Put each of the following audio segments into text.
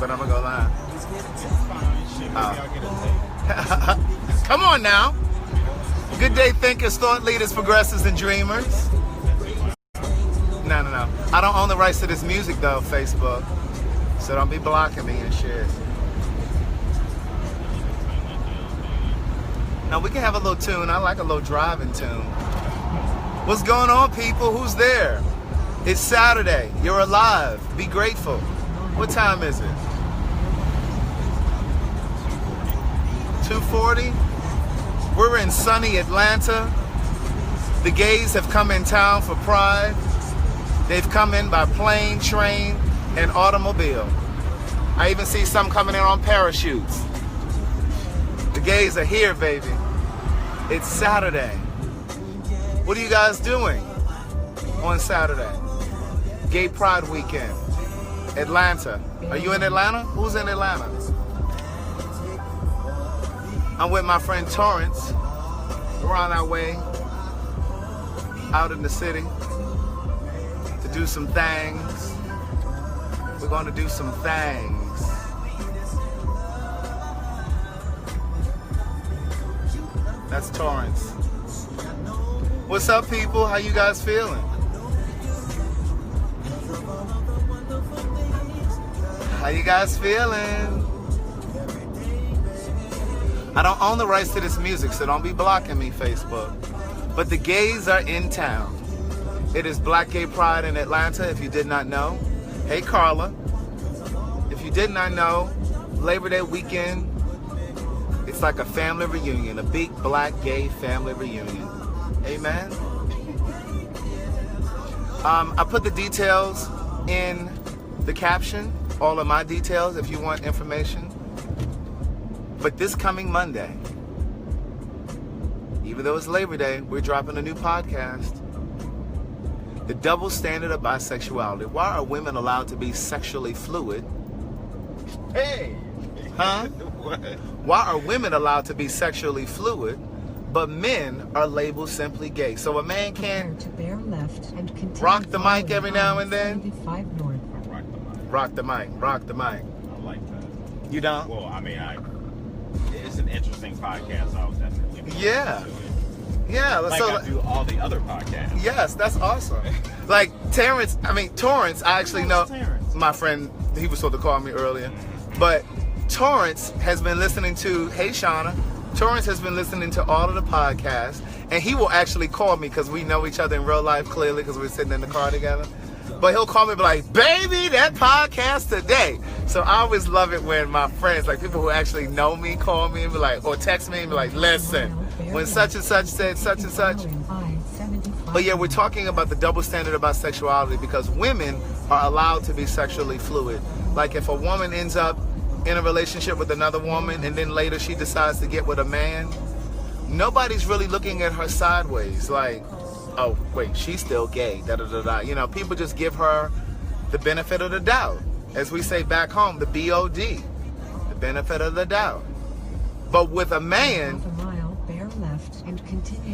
but I'm gonna go live. Come on now. Good day, thinkers, thought leaders, progressives, and dreamers. No. I don't own the rights to this music though, Facebook. So don't be blocking me and shit. Now we can have a little tune. I like a little driving tune. What's going on, people? Who's there? It's Saturday. You're alive. Be grateful. What time is it? 2:40. We're in sunny Atlanta. The gays have come in town for Pride. They've come in by plane, train, and automobile. I even see some coming in on parachutes. The gays are here, baby. It's Saturday. What are you guys doing on Saturday? Gay Pride weekend. Atlanta. Are you in Atlanta? Who's in Atlanta? I'm with my friend Torrance. We're on our way out in the city to do some things. We're going to do some things. That's Torrance. What's up, people? How you guys feeling? How you guys feeling? I don't own the rights to this music, so don't be blocking me, Facebook. But the gays are in town. It is Black Gay Pride in Atlanta, if you did not know. Hey, Carla. If you did not know, Labor Day weekend, it's like a family reunion, a big black gay family reunion. Amen. I put the details in the caption, all of my details if you want information. But this coming Monday, even though it's Labor Day, we're dropping a new podcast. The double standard of bisexuality. Why are women allowed to be sexually fluid? Hey! Huh? What? Why are women allowed to be sexually fluid, but men are labeled simply gay? So a man can't rock the mic every now and then? Rock the mic. I like that. You don't? Well, I mean, it's an interesting podcast, so I was definitely Yeah. Yeah. like So, I do all the other podcasts. yes, that's awesome. Like Torrance, I actually know Terrence? my friend, he was supposed to call me earlier. But Torrance has been listening to, hey Shauna, Torrance has been listening to all of the podcasts, and he will actually call me because we know each other in real life clearly because we're sitting in the car together. But he'll call me and be like, baby, that podcast today. So I always love it when my friends, like people who actually know me, call me and be like, or text me and be like, listen, when such and such said such and such. But yeah, we're talking about the double standard about sexuality because women are allowed to be sexually fluid. Like if a woman ends up in a relationship with another woman and then later she decides to get with a man, nobody's really looking at her sideways like, oh, wait, she's still gay, da-da-da-da. You know, people just give her the benefit of the doubt. As we say back home, the B.O.D., the benefit of the doubt. But with a man,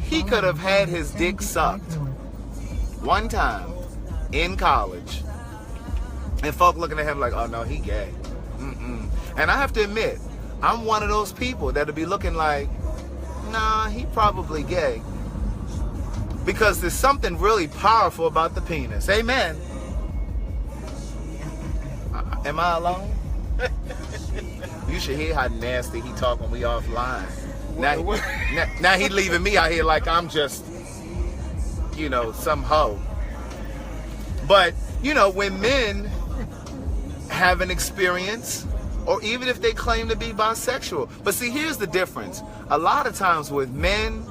he could have had his dick sucked one time in college. And folk looking at him like, oh, no, he gay. Mm-mm. And I have to admit, I'm one of those people that'll be looking like, nah, he probably gay. Because there's something really powerful about the penis. Amen. Am I alone? You should hear how nasty he talk when we offline. Now he leaving me out here like I'm just, you know, some hoe. But, you know, when men have an experience, or even if they claim to be bisexual. But see, here's the difference. A lot of times with men,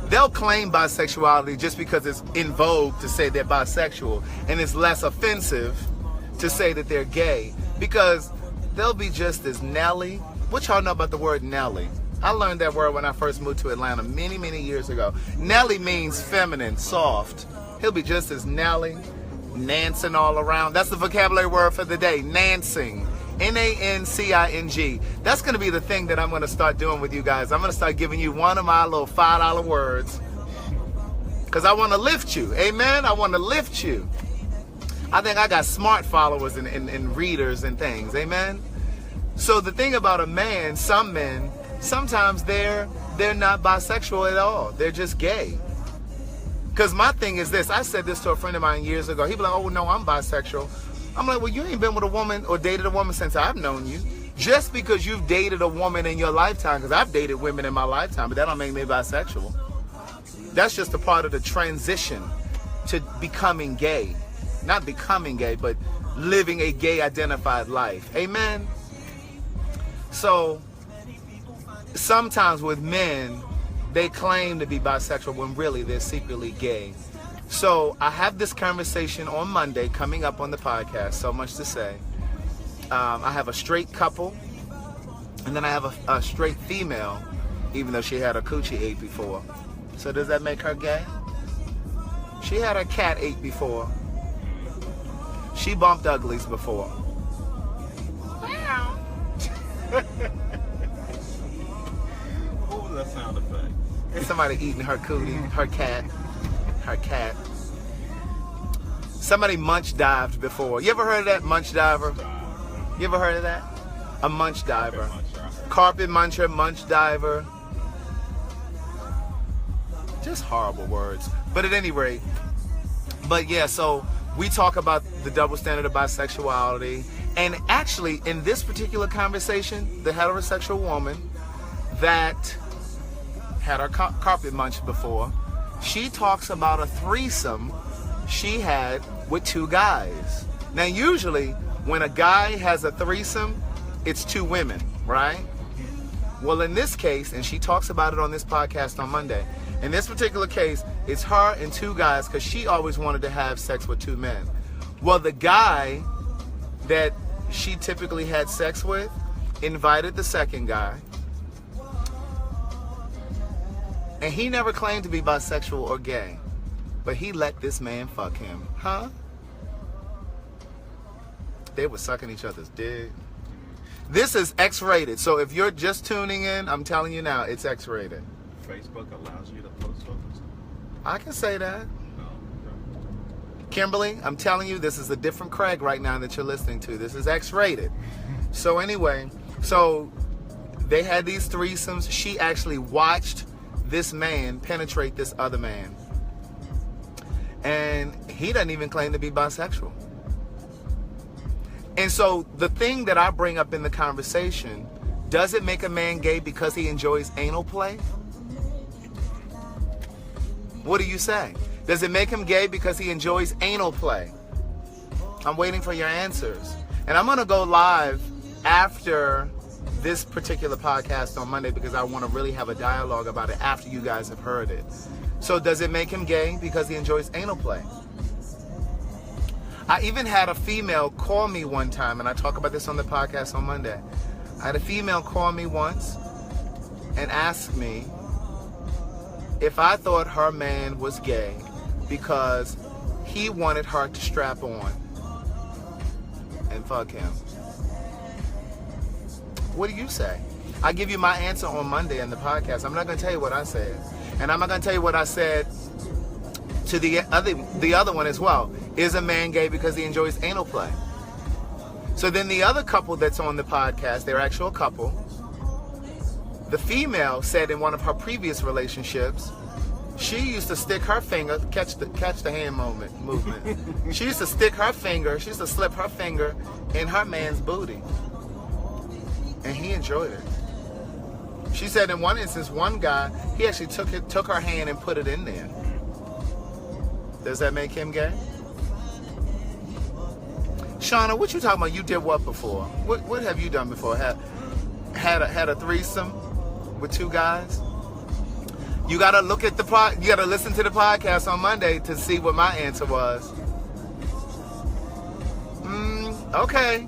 they'll claim bisexuality just because it's in vogue to say they're bisexual, and it's less offensive to say that they're gay because they'll be just as Nelly. What y'all know about the word Nelly? I learned that word when I first moved to Atlanta many, many years ago. Nelly means feminine, soft. He'll be just as Nelly, Nancing all around. That's the vocabulary word for the day, Nancing. Nancing. That's going to be the thing that I'm going to start doing with you guys. I'm going to start giving you one of my little $5 words because I want to lift you. Amen? I want to lift you. I think I got smart followers and readers and things. Amen. So the thing about a man, some men, sometimes they're not bisexual at all. They're just gay. Because my thing is this. I said this to a friend of mine years ago. He'd be like, oh, no, I'm bisexual. I'm like, well, you ain't been with a woman or dated a woman since I've known you. Just because you've dated a woman in your lifetime, because I've dated women in my lifetime, but that don't make me bisexual. That's just a part of the transition to becoming gay. Not becoming gay, but living a gay identified life. Amen. So sometimes with men, they claim to be bisexual when really they're secretly gay. So I have this conversation on Monday coming up on the podcast. So much to say. I have a straight couple, and then I have a straight female, even though she had a coochie ate before. So does that make her gay? She had her cat ate before. She bumped uglies before. What was that sound effect? Somebody eating her cootie, her cat. Somebody munch dived before. You ever heard of that, munch diver? You ever heard of that? A munch diver. Carpet muncher, munch diver. Just horrible words. But at any rate, but yeah, so we talk about the double standard of bisexuality. And actually, in this particular conversation, the heterosexual woman that had her carpet munched before, she talks about a threesome she had with two guys. Now, usually, when a guy has a threesome, it's two women, right? Well, in this case, and she talks about it on this podcast on Monday, in this particular case, it's her and two guys because she always wanted to have sex with two men. Well, the guy that she typically had sex with invited the second guy, and he never claimed to be bisexual or gay, but he let this man fuck him. Huh? They were sucking each other's dick. This is X-rated, so if you're just tuning in, I'm telling you now, it's X-rated. Facebook allows you to post photos. I can say that. No. Okay. Kimberly, I'm telling you, this is a different Craig right now that you're listening to. This is X-rated. So anyway, so they had these threesomes. She actually watched this man penetrate this other man. And he doesn't even claim to be bisexual. And so the thing that I bring up in the conversation, does it make a man gay because he enjoys anal play? What do you say? Does it make him gay because he enjoys anal play? I'm waiting for your answers. And I'm going to go live after this particular podcast on Monday because I want to really have a dialogue about it after you guys have heard it. So does it make him gay because he enjoys anal play? I even had a female call me one time, and I talk about this on the podcast on Monday. I had a female call me once and ask me if I thought her man was gay because he wanted her to strap on and fuck him. What do you say? I give you my answer on Monday in the podcast. I'm not going to tell you what I said. And I'm not going to tell you what I said to the other one as well. Is a man gay because he enjoys anal play? So then the other couple that's on the podcast, they're actual couple. The female said in one of her previous relationships, she used to stick her finger, catch the hand movement. She used to stick her finger, she used to slip her finger in her man's booty. And he enjoyed it. She said in one instance, one guy, he actually took her hand and put it in there. Does that make him gay? Shauna, what you talking about? You did what before? What have you done before? Had a threesome with two guys? You gotta look at you gotta listen to the podcast on Monday to see what my answer was. Okay.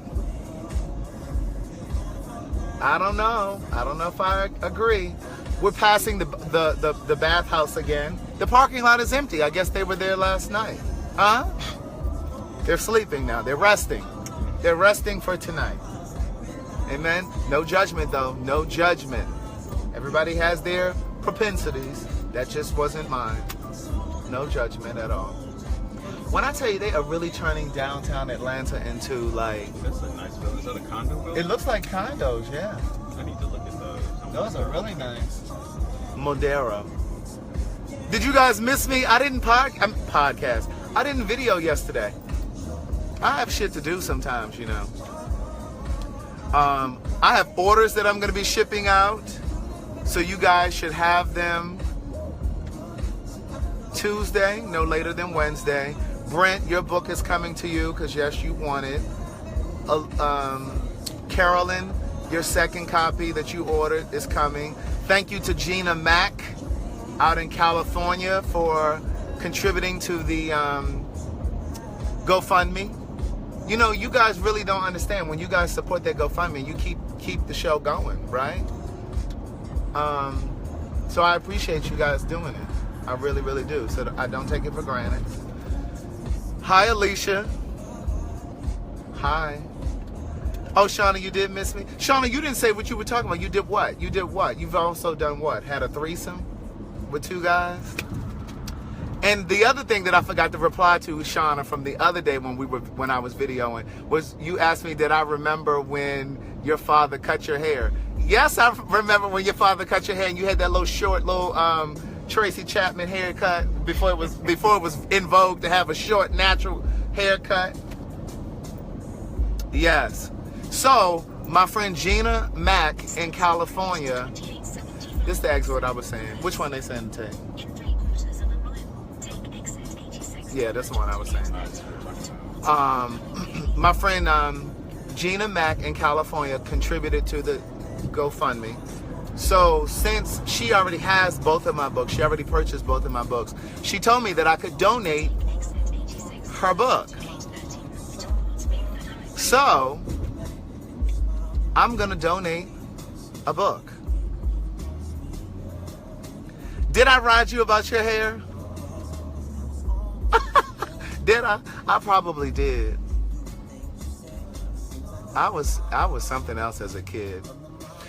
I don't know if I agree. We're passing the bathhouse again. The parking lot is empty. I guess they were there last night. Huh? They're sleeping now. They're resting. They're resting for tonight. Amen. No judgment though. No judgment. Everybody has their propensities. That just wasn't mine. No judgment at all. When I tell you they are really turning downtown Atlanta into like... That's a nice building. Is that a condo building? It looks like condos, yeah. I need to look at those. Those are really nice. Modera. Did you guys miss me? I didn't podcast. I didn't video yesterday. I have shit to do sometimes, you know. I have orders that I'm going to be shipping out. So you guys should have them Tuesday, no later than Wednesday. Brent, your book is coming to you because yes, you want it. Carolyn, your second copy that you ordered is coming. Thank you to Gina Mack out in California for contributing to the GoFundMe. You know, you guys really don't understand. When you guys support that GoFundMe, you keep the show going, right? So I appreciate you guys doing it. I really, really do. So I don't take it for granted. Hi, Alicia. Hi. Oh, Shauna, you did miss me? Shauna, you didn't say what you were talking about. You did what? You did what? You've also done what? Had a threesome with two guys? And the other thing that I forgot to reply to, Shauna, from the other day when I was videoing, was you asked me, did I remember when your father cut your hair? Yes, I remember when your father cut your hair and you had that little short, Tracy Chapman haircut before it was in vogue to have a short, natural haircut. Yes. So, my friend Gina Mack in California, this is the exit what I was saying. Which one they saying to take? Yeah, that's the one I was saying. My friend Gina Mack in California contributed to the GoFundMe. So since she already has both of my books, she already purchased both of my books, she told me that I could donate her book. So I'm going to donate a book. Did I ride you about your hair? Did I? I probably did. I was something else as a kid.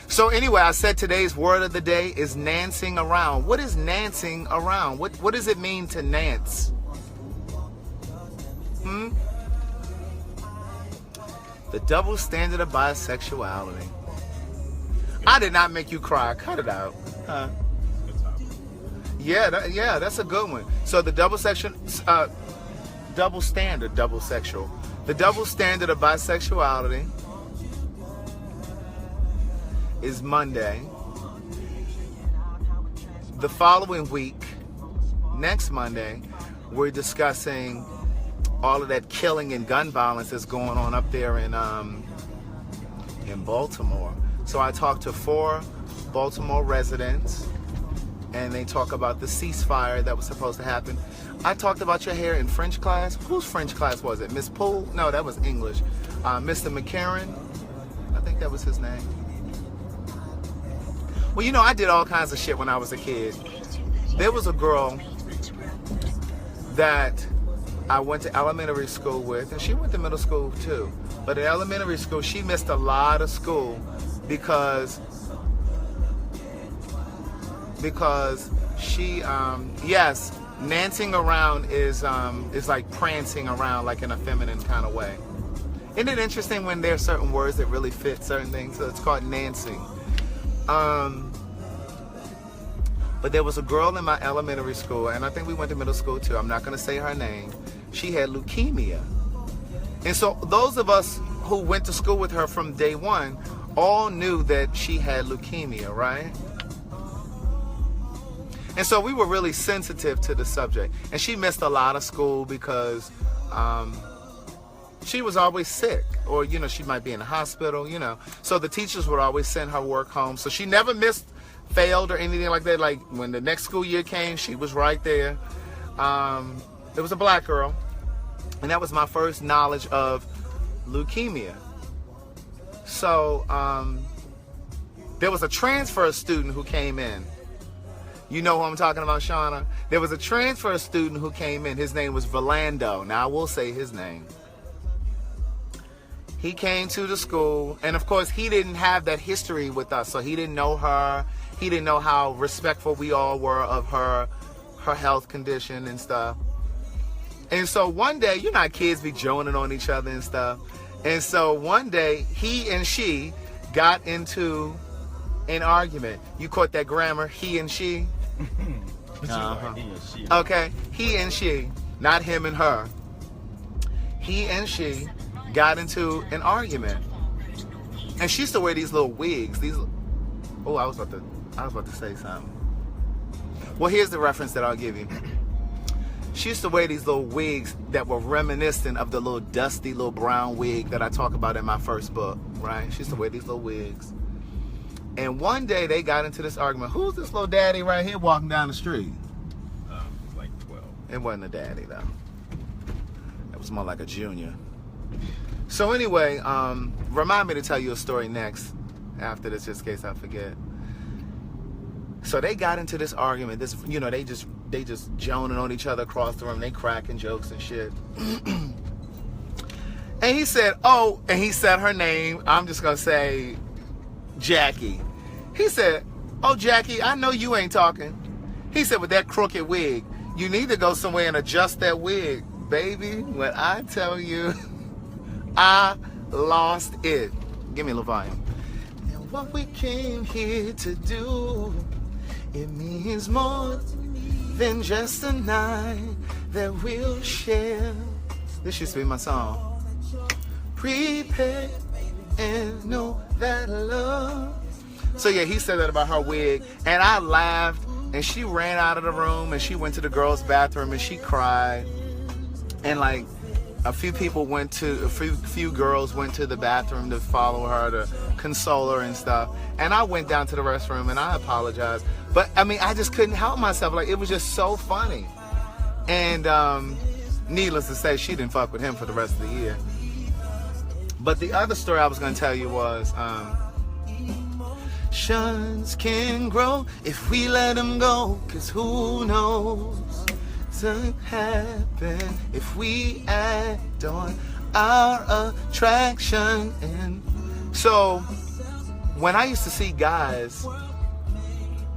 So anyway, I said today's word of the day is nancing around. What is nancing around? What does it mean to nance? The double standard of bisexuality. I did not make you cry. Cut it out. Huh? Yeah, that's a good one. So the double standard of bisexuality is Monday. The following week, next Monday, we're discussing all of that killing and gun violence that's going on up there in Baltimore. So I talked to 4 Baltimore residents, and they talk about the ceasefire that was supposed to happen. I talked about your hair in French class. Whose French class was it? Miss Poole? No, that was English. Mr. McCarran? I think that was his name. Well, you know, I did all kinds of shit when I was a kid. There was a girl that I went to elementary school with, and she went to middle school too. But in elementary school, she missed a lot of school because she, yes, nancing around is like prancing around, like in a feminine kind of way. Isn't it interesting when there are certain words that really fit certain things? So it's called nancing. But there was a girl in my elementary school, and I think we went to middle school too. I'm not going to say her name. She had leukemia. And so those of us who went to school with her from day one all knew that she had leukemia, right? And so we were really sensitive to the subject. And she missed a lot of school because she was always sick, or, you know, she might be in the hospital, you know. So the teachers would always send her work home. So she never failed or anything like that. Like when the next school year came, she was right there. It was a black girl, and that was my first knowledge of leukemia. So there was a transfer student who came in. You know who I'm talking about, Shauna? There was a transfer student who came in. His name was Verlando. Now I will say his name. He came to the school, and of course he didn't have that history with us, so he didn't know her. He didn't know how respectful we all were of her health condition and stuff. And so one day, you know how kids be joning on each other and stuff. And so one day, he and she got into an argument. You caught that grammar? He and she? Uh-huh. He and she. Okay, he and she, not him and her. He and she got into an argument. And she used to wear these little wigs. I was about to say something. Well, here's the reference that I'll give you. She used to wear these little wigs that were reminiscent of the little dusty little brown wig that I talk about in my first book, right? She used to wear these little wigs. And one day they got into this argument. Who's this little daddy right here walking down the street? Like 12. It wasn't a daddy though. It was more like a junior. So anyway, remind me to tell you a story next after this, just in case I forget. So they got into this argument. This, you know, they just joning on each other across the room. They cracking jokes and shit. And he said, oh, and he said her name. I'm just gonna say Jackie. He said, oh, Jackie, I know you ain't talking. He said, with that crooked wig, you need to go somewhere and adjust that wig. Baby, when I tell you, I lost it. Give me a little volume. And what we came here to do, it means more than just a night that we'll share. This used to be my song. Prepare and know that love. So yeah, he said that about her wig, and I laughed, and she ran out of the room, and she went to the girls' bathroom, and she cried, and like a few girls went to the bathroom to follow her, to console her and stuff, and I went down to the restroom, and I apologized, but I mean, I just couldn't help myself. Like, it was just so funny, and needless to say, she didn't fuck with him for the rest of the year. But the other story I was going to tell you was, Shuns can grow if we let them go, 'cause who knows what happen if we act on our attraction. And so when I used to see guys,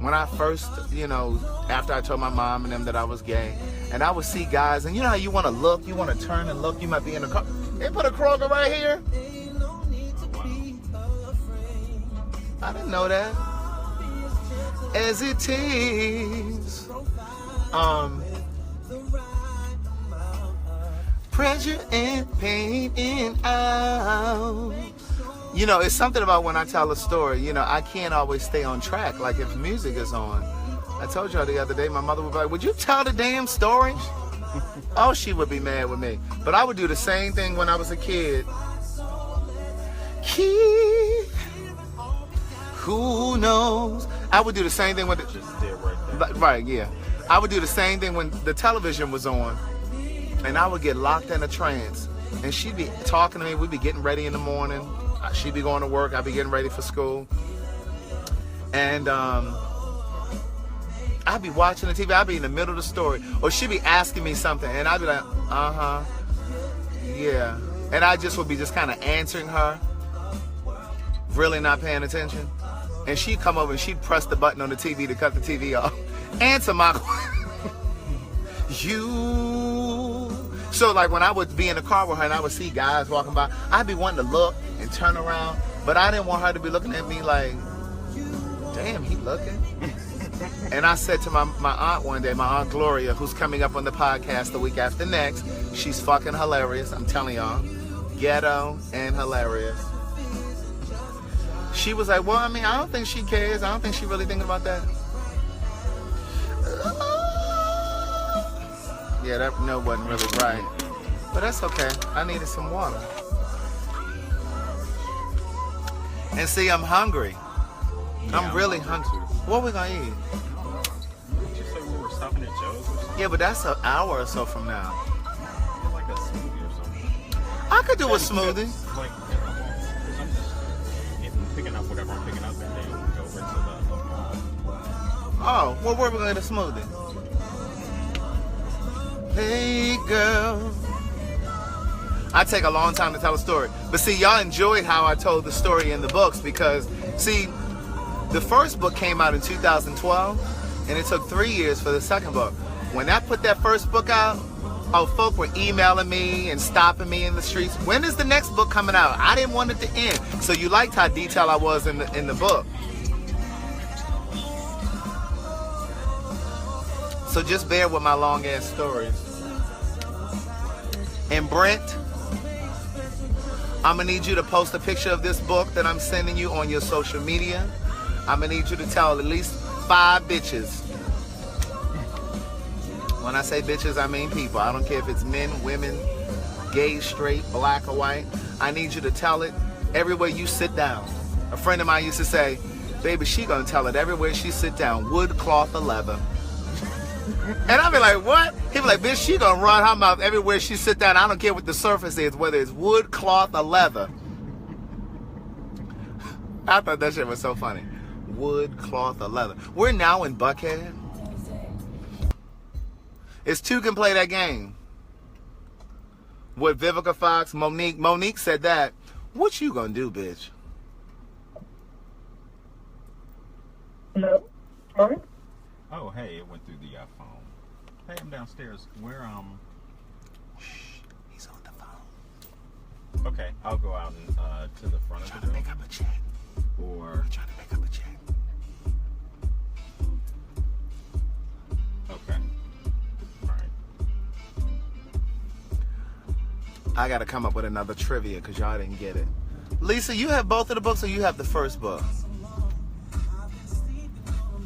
when I first, you know, after I told my mom and them that I was gay, and I would see guys, and you know how you want to look, you want to turn and look, you might be in a car. They put a Kroger right here. I didn't know that. As it is, pressure and pain and out. You know, it's something about when I tell a story, you know, I can't always stay on track. Like if music is on. I told y'all the other day, my mother would be like, would you tell the damn story? Oh, she would be mad with me. But I would do the same thing when I was a kid. Who knows? I would do the same thing with it. Just did right there. Right, yeah. I would do the same thing when the television was on, and I would get locked in a trance. And she'd be talking to me. We'd be getting ready in the morning. She'd be going to work. I'd be getting ready for school. And I'd be watching the TV. I'd be in the middle of the story, or she'd be asking me something, and I'd be like, yeah. And I just would be just kind of answering her, really not paying attention. And she'd come over and she'd press the button on the TV to cut the TV off. Answer my So like when I would be in the car with her and I would see guys walking by, I'd be wanting to look and turn around, but I didn't want her to be looking at me like, damn, he looking. And I said to my aunt one day, my Aunt Gloria, who's coming up on the podcast the week after next, she's fucking hilarious, I'm telling y'all. Ghetto and hilarious. She was like, well, I mean, I don't think she cares. I don't think she really thinking about that. Yeah, that note wasn't really right. But that's okay. I needed some water. And see, I'm hungry. Yeah, I'm really hungry. What we gonna eat? Did you say we were stopping at Joe's or something? Yeah, but that's an hour or so from now. Like a smoothie or something. I could do a smoothie. Like, I'm just picking up whatever I'm picking up and then go over to the Oh, well, where we gonna get a smoothie? Hey, girl. I take a long time to tell a story. But see, y'all enjoyed how I told the story in the books because, see, the first book came out in 2012, and it took 3 years for the second book. When I put that first book out, Oh, folk were emailing me and stopping me in the streets. When is the next book coming out? I didn't want it to end. So you liked how detailed I was in the book. So just bear with my long ass stories. And Brent, I'm gonna need you to post a picture of this book that I'm sending you on your social media. I'm gonna need you to tell at least 5 bitches. When I say bitches, I mean people. I don't care if it's men, women, gay, straight, black, or white. I need you to tell it everywhere you sit down. A friend of mine used to say, baby, she gonna tell it everywhere she sit down, wood, cloth, or leather. And I'd be like, what? He'd be like, bitch, she gonna run her mouth everywhere she sit down. I don't care what the surface is, whether it's wood, cloth, or leather. I thought that shit was so funny. Wood, cloth, or leather. We're now in Buckhead. It's 2 can play that game. With Vivica Fox, Monique. Monique said that. What you gonna do, bitch? Hello? Sorry? Oh, hey, it went through the phone. Hey, I'm downstairs. Where, Shh, he's on the phone. Okay, I'll go out and, to the front of the Trying to building. make up a check. Or, Trying to make up a check. okay. Alright. I gotta come up with another trivia because y'all didn't get it. Lisa, you have both of the books or you have the first book?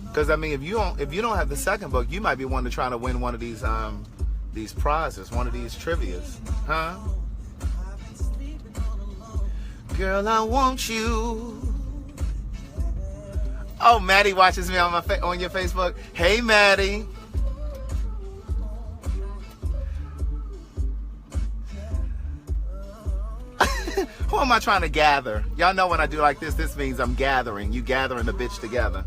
Because I mean, if you don't have the second book, you might be one to try to win one of these prizes, one of these trivias, huh? Girl, I want you. Oh, Maddie watches me on on your Facebook. Hey, Maddie. Who am I trying to gather? Y'all know when I do like this means I'm gathering. You gathering the bitch together.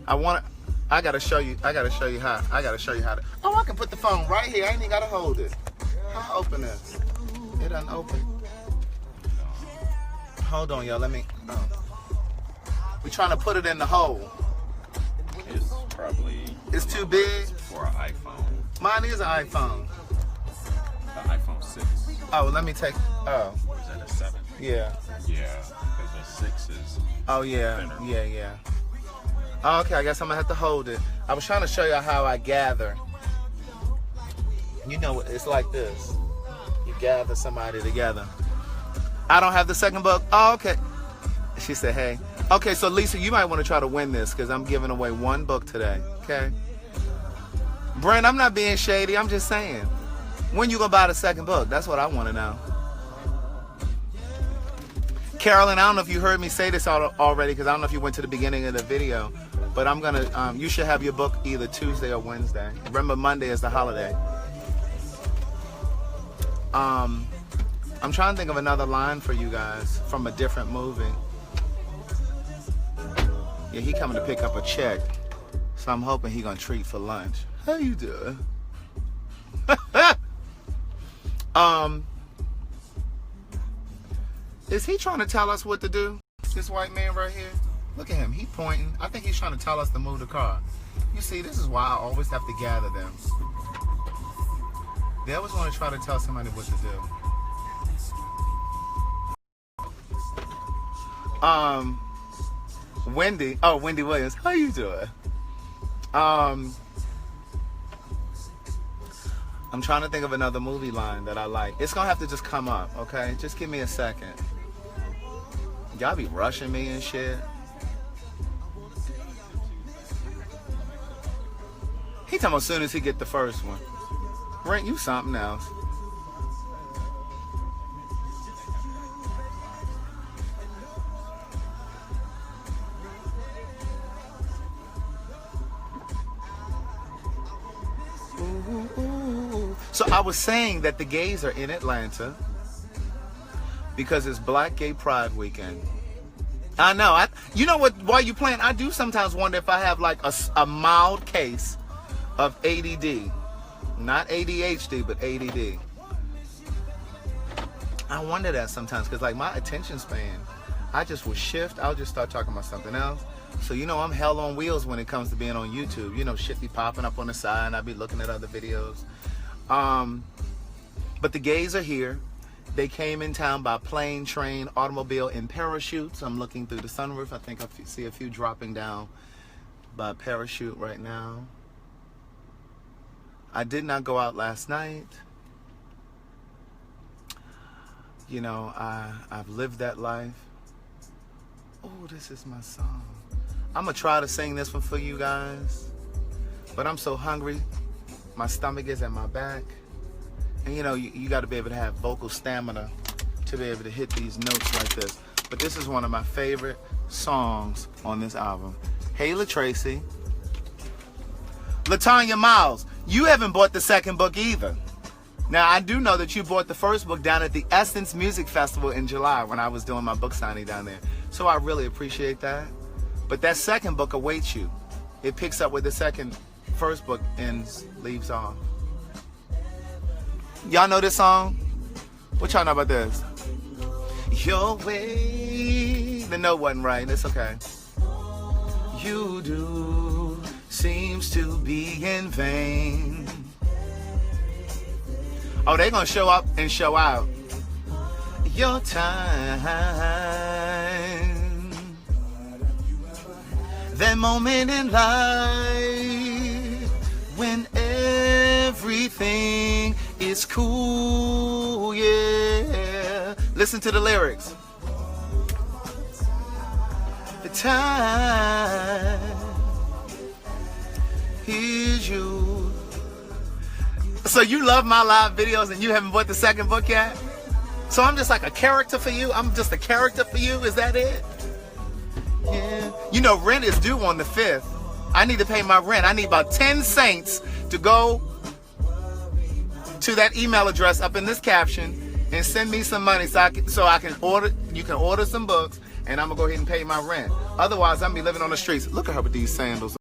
I gotta show you how to. Oh, I can put the phone right here. I ain't even gotta hold it. How I open this? It doesn't open. Hold on, y'all. Let me. Oh. We trying to put it in the hole. It's probably... It's too big? For an iPhone. Mine is an iPhone. The iPhone 6. Oh, let me take. Oh. Or is that a 7? Yeah. Yeah, because the 6 is... Oh, yeah. thinner. Yeah. Oh, okay, I guess I'm gonna have to hold it. I was trying to show you how I gather. You know, it's like this. You gather somebody together. I don't have the second book. Oh, okay. She said, hey. Okay, so Lisa, you might want to try to win this because I'm giving away 1 book today. Okay? Brent, I'm not being shady. I'm just saying. When you gonna buy the second book? That's what I want to know. Carolyn, I don't know if you heard me say this already because I don't know if you went to the beginning of the video, but I'm gonna. You should have your book either Tuesday or Wednesday. Remember, Monday is the holiday. I'm trying to think of another line for you guys from a different movie. Yeah, he coming to pick up a check, so I'm hoping he gonna treat for lunch. How you doing? Is he trying to tell us what to do? This white man right here? Look at him, he pointing. I think he's trying to tell us to move the car. You see, this is why I always have to gather them. They always want to try to tell somebody what to do. Wendy Williams, how you doing? I'm trying to think of another movie line that I like. It's gonna have to just come up, okay? Just give me a second. Y'all be rushing me and shit. He talking about as soon as he get the first one. Brent, you something else. So I was saying that the gays are in Atlanta because it's Black Gay Pride Weekend. I know. You know what? While you playing, I do sometimes wonder if I have like a mild case of ADD, not ADHD, but ADD. I wonder that sometimes because like my attention span, I just will shift. I'll just start talking about something else. So, you know, I'm hell on wheels when it comes to being on YouTube. You know, shit be popping up on the side and I be looking at other videos. But the gays are here. They came in town by plane, train, automobile, and parachutes. I'm looking through the sunroof. I think I see a few dropping down by parachute right now. I did not go out last night. You know, I've lived that life. Oh, this is my song. I'm going to try to sing this one for you guys. But I'm so hungry. My stomach is at my back. And you know, you got to be able to have vocal stamina to be able to hit these notes like this. But this is one of my favorite songs on this album. Hey, LaTracy. LaTanya Miles, you haven't bought the second book either. Now, I do know that you bought the first book down at the Essence Music Festival in July when I was doing my book signing down there. So I really appreciate that. But that second book awaits you. It picks up where the first book ends, leaves off. Y'all know this song? What y'all know about this? Your way. The note wasn't right. It's okay. You do seems to be in vain. Oh, they gonna show up and show out. Your time. That moment in life when everything is cool, yeah. Listen to the lyrics. The time is you. So you love my live videos and you haven't bought the second book yet? So I'm just like a character for you? I'm just a character for you? Is that it? Yeah. You know, rent is due on the 5th. I need to pay my rent. I need about 10 saints to go to that email address up in this caption and send me some money so I can order. You can order some books and I'm gonna go ahead and pay my rent. Otherwise, I'm gonna be living on the streets. Look at her with these sandals.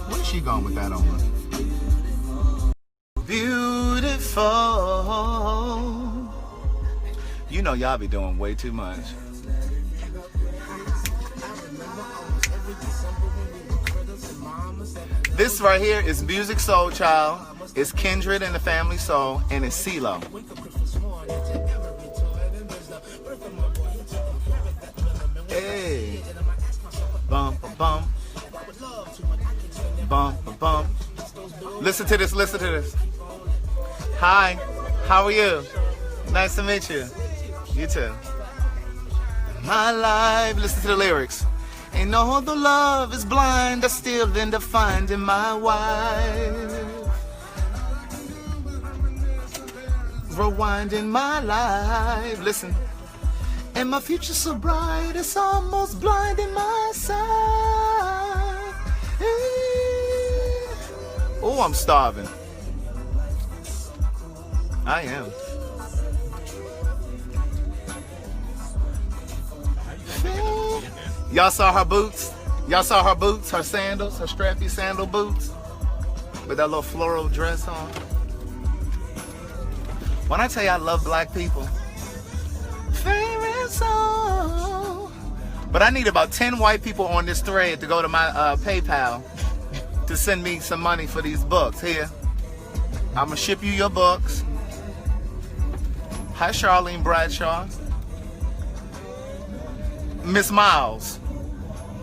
Where's she going with that on? Beautiful. You know y'all be doing way too much. This right here is Music Soul Child. It's Kindred and the Family Soul, and it's CeeLo. Hey, bump a bump, bump a bump. Listen to this. Listen to this. Hi, how are you? Nice to meet you. You too. My life. Listen to the lyrics. And although love is blind, I still end up finding my wife. Rewinding my life. Listen. And my future so bright, it's almost blinding my sight. Oh, I'm starving. I am. Y'all saw her boots? Y'all saw her boots, her sandals, her strappy sandal boots? With that little floral dress on? When I tell you I love black people, favorite song. But I need about 10 white people on this thread to go to my PayPal to send me some money for these books. Here, I'm gonna ship you your books. Hi, Charlene Bradshaw. Miss Miles,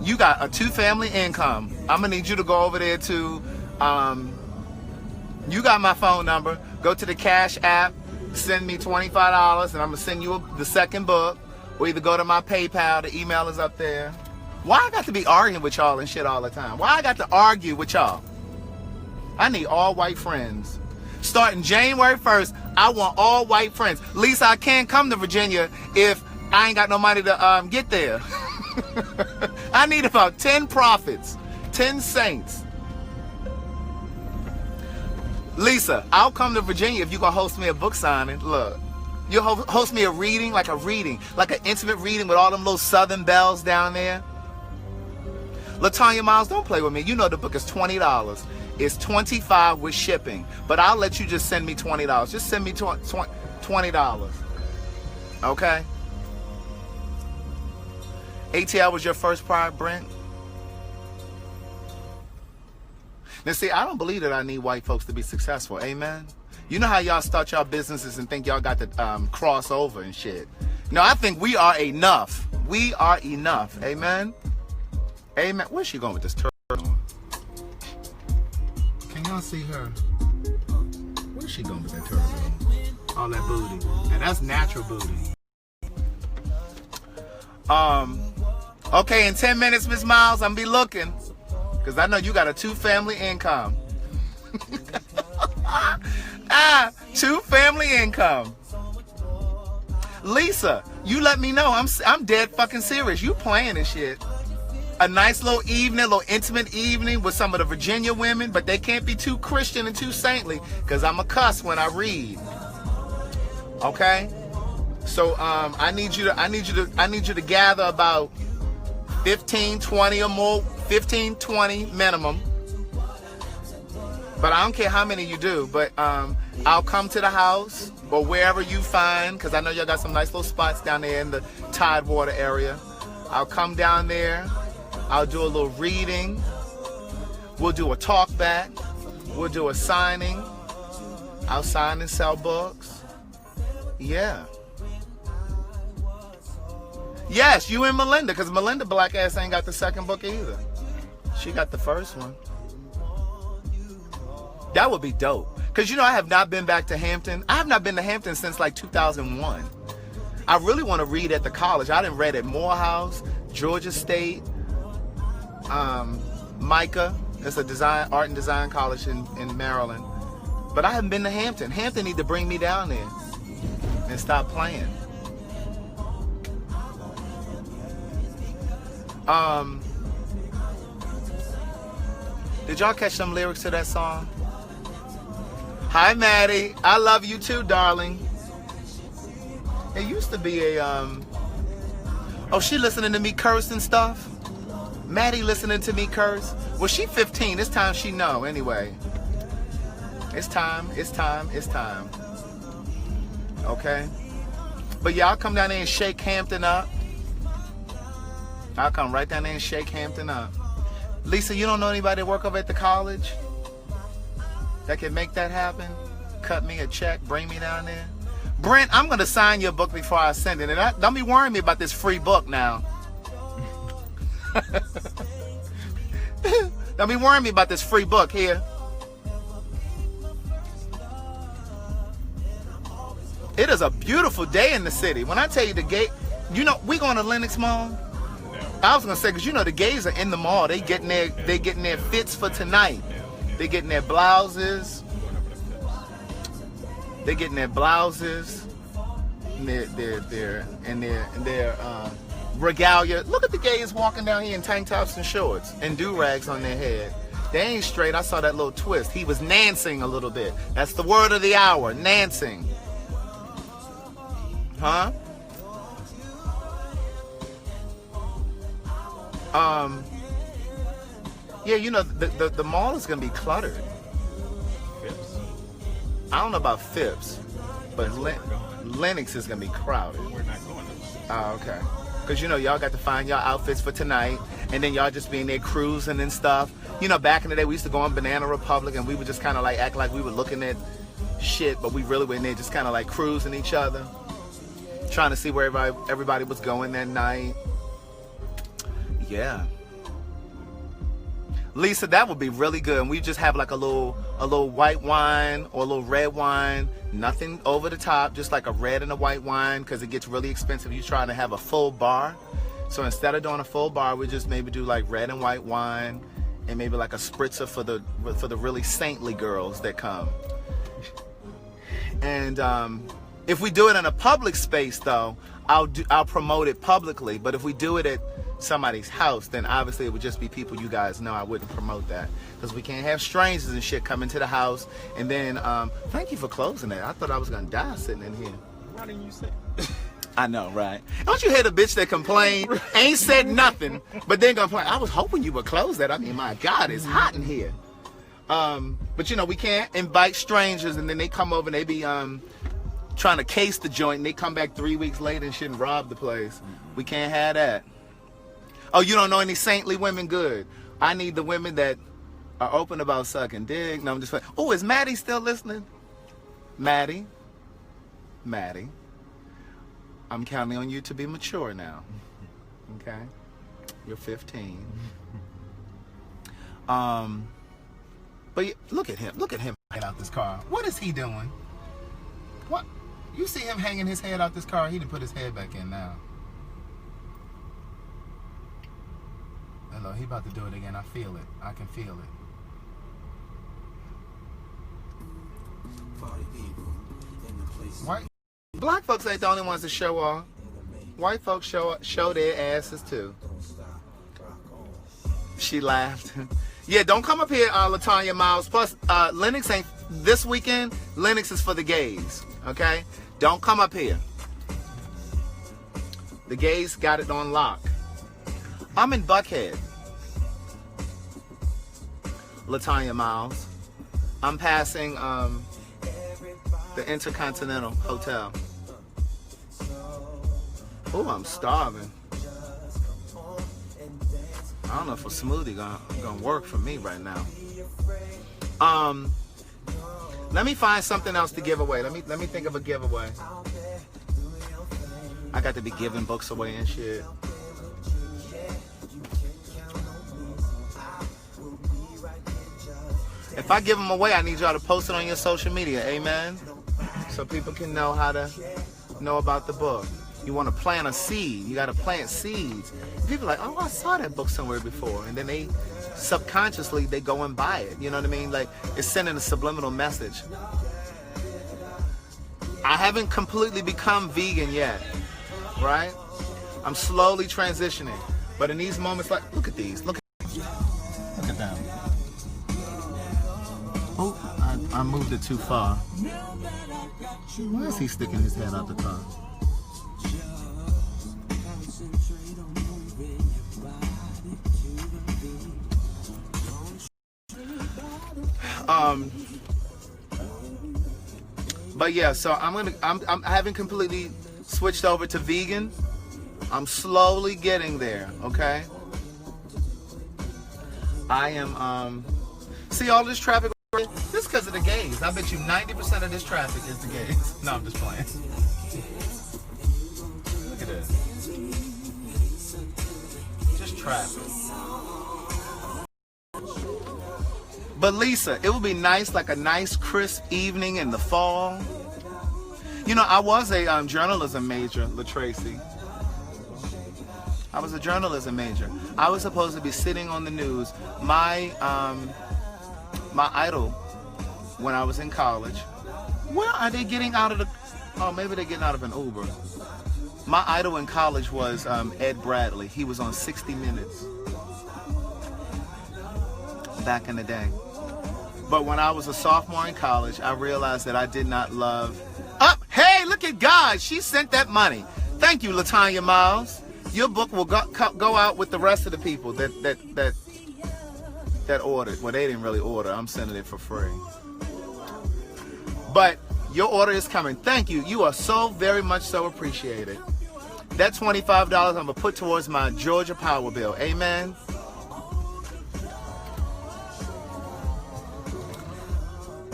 you got a 2-family income. I'm gonna need you to go over there to, you got my phone number. Go to the Cash app, send me $25, and I'm gonna send you the second book. Or either go to my PayPal, the email is up there. Why I got to be arguing with y'all and shit all the time? Why I got to argue with y'all? I need all white friends. Starting January 1st, I want all white friends. Lisa, I can't come to Virginia if I ain't got no money to get there. I need about 10 prophets, 10 saints. Lisa, I'll come to Virginia if you gonna host me a book signing. Look, you'll host me a reading, like an intimate reading with all them little Southern bells down there. LaTanya Miles, don't play with me. You know the book is $20. It's $25 with shipping, but I'll let you just send me $20. Just send me $20. Okay? ATL was your first pride, Brent? Now see, I don't believe that I need white folks to be successful. Amen? You know how y'all start y'all businesses and think y'all got to cross over and shit. No, I think we are enough. We are enough. Amen? Amen. Where's she going with this turtle? Can y'all see her? Where's she going with that turtle? All that booty. And that's natural booty. Okay, in 10 minutes, Miss Miles, I'm be looking. Because I know you got a 2-family income. 2-family income. Lisa, you let me know. I'm dead fucking serious. You playing and shit. A nice little evening, a little intimate evening with some of the Virginia women, but they can't be too Christian and too saintly, because I'm a cuss when I read. Okay? So I need you to gather about 15, 20 or more, 15, 20 minimum. But I don't care how many you do, but I'll come to the house or wherever you find, because I know y'all got some nice little spots down there in the Tidewater area. I'll come down there. I'll do a little reading. We'll do a talk back. We'll do a signing. I'll sign and sell books. Yeah. Yes, you and Melinda, because Melinda black ass ain't got the second book either. She got the first one. That would be dope. Because you know I have not been back to Hampton. I have not been to Hampton since like 2001. I really want to read at the college. I done read at Morehouse, Georgia State, Micah. It's a art and design college in Maryland. But I haven't been to Hampton. Hampton need to bring me down there and stop playing. Did y'all catch some lyrics to that song? Hi, Maddie. I love you too, darling. It used to be a, oh, she listening to me curse and stuff? Maddie listening to me curse? Well, she 15. It's time she know, anyway. It's time. Okay? But yeah, I'll come down there and shake Hampton up. I'll come right down there and shake Hampton up. Lisa, you don't know anybody that work over at the college that can make that happen? Cut me a check, bring me down there. Brent, I'm going to sign your book before I send it. And don't be worrying me about this free book now. Don't be worrying me about this free book here. It is a beautiful day in the city. When I tell you the gate, you know, we going to Lenox Mall. I was gonna say, because you know the gays are in the mall. They getting their fits for tonight. They getting their blouses. They getting their blouses. And their regalia. Look at the gays walking down here in tank tops and shorts and do-rags on their head. They ain't straight. I saw that little twist. He was nancing a little bit. That's the word of the hour, nancing. Huh? Yeah, you know, the mall is going to be cluttered. Phipps. I don't know about Phipps, but Lenox is going to be crowded. We're not going to. Oh, okay. Because, you know, y'all got to find y'all outfits for tonight, and then y'all just being there cruising and stuff. You know, back in the day, we used to go on Banana Republic, and we would just kind of like act like we were looking at shit, but we really were in there just kind of like cruising each other, trying to see where everybody was going that night. Yeah. Lisa, that would be really good. And we just have like a little white wine or a little red wine. Nothing over the top, just like a red and a white wine, because it gets really expensive. You're trying to have a full bar. So instead of doing a full bar, we just maybe do like red and white wine and maybe like a spritzer for the really saintly girls that come. And if we do it in a public space though, I'll promote it publicly. But if we do it at somebody's house, then obviously it would just be people you guys know. I wouldn't promote that because we can't have strangers and shit come into the house. And then thank you for closing that. I thought I was gonna die sitting in here. Why didn't you say? I know, right? Don't you hear the bitch that complained, ain't said nothing, but then complain? I was hoping you would close that. I mean, my God, it's hot in here. But you know, we can't invite strangers and then they come over and they be trying to case the joint and they come back 3 weeks later and shit and rob the place. We can't have that. Oh, you don't know any saintly women? Good. I need the women that are open about sucking dick. No, I'm just playing. Oh, is Maddie still listening? Maddie, I'm counting on you to be mature now. Okay? You're 15. But look at him. Look at him hanging out this car. What is he doing? What? You see him hanging his head out this car? He didn't put his head back in now. Hello, he about to do it again. I feel it. I can feel it. White, black folks ain't the only ones to show off. White folks show their asses too. She laughed. Yeah, don't come up here, Latanya Miles. Plus, Lennox ain't this weekend. Lennox is for the gays. Okay, don't come up here. The gays got it on lock. I'm in Buckhead. Latanya Miles. I'm passing the Intercontinental Hotel. Oh, I'm starving. I don't know if a smoothie gonna work for me right now. Let me find something else to give away. Let me think of a giveaway. I got to be giving books away and shit. If I give them away, I need y'all to post it on your social media, amen? So people can know how to know about the book. You want to plant a seed. You got to plant seeds. People are like, oh, I saw that book somewhere before. And then they subconsciously, they go and buy it. You know what I mean? Like, it's sending a subliminal message. I haven't completely become vegan yet, right? I'm slowly transitioning. But in these moments, like, look at these. Look at them. Oh, I moved it too far. Why is he sticking his head out the car? But yeah, so I haven't completely switched over to vegan. I'm slowly getting there, okay? I am, see all this traffic? This is because of the gays. I bet you 90% of this traffic is the gays. No, I'm just playing. Look at this. Just traffic. But Lisa, it would be nice, like a nice crisp evening in the fall. You know, I was a journalism major, LaTracy. I was a journalism major. I was supposed to be sitting on the news. My idol, when I was in college, where are they getting out of the, oh, maybe they're getting out of an Uber. My idol in college was Ed Bradley. He was on 60 Minutes back in the day. But when I was a sophomore in college, I realized that I did not love, hey, look at God, she sent that money. Thank you, Latanya Miles. Your book will go out with the rest of the people that ordered. Well, they didn't really order. I'm sending it for free. But your order is coming. Thank you. You are so very much so appreciated. That $25 I'm going to put towards my Georgia Power bill. Amen.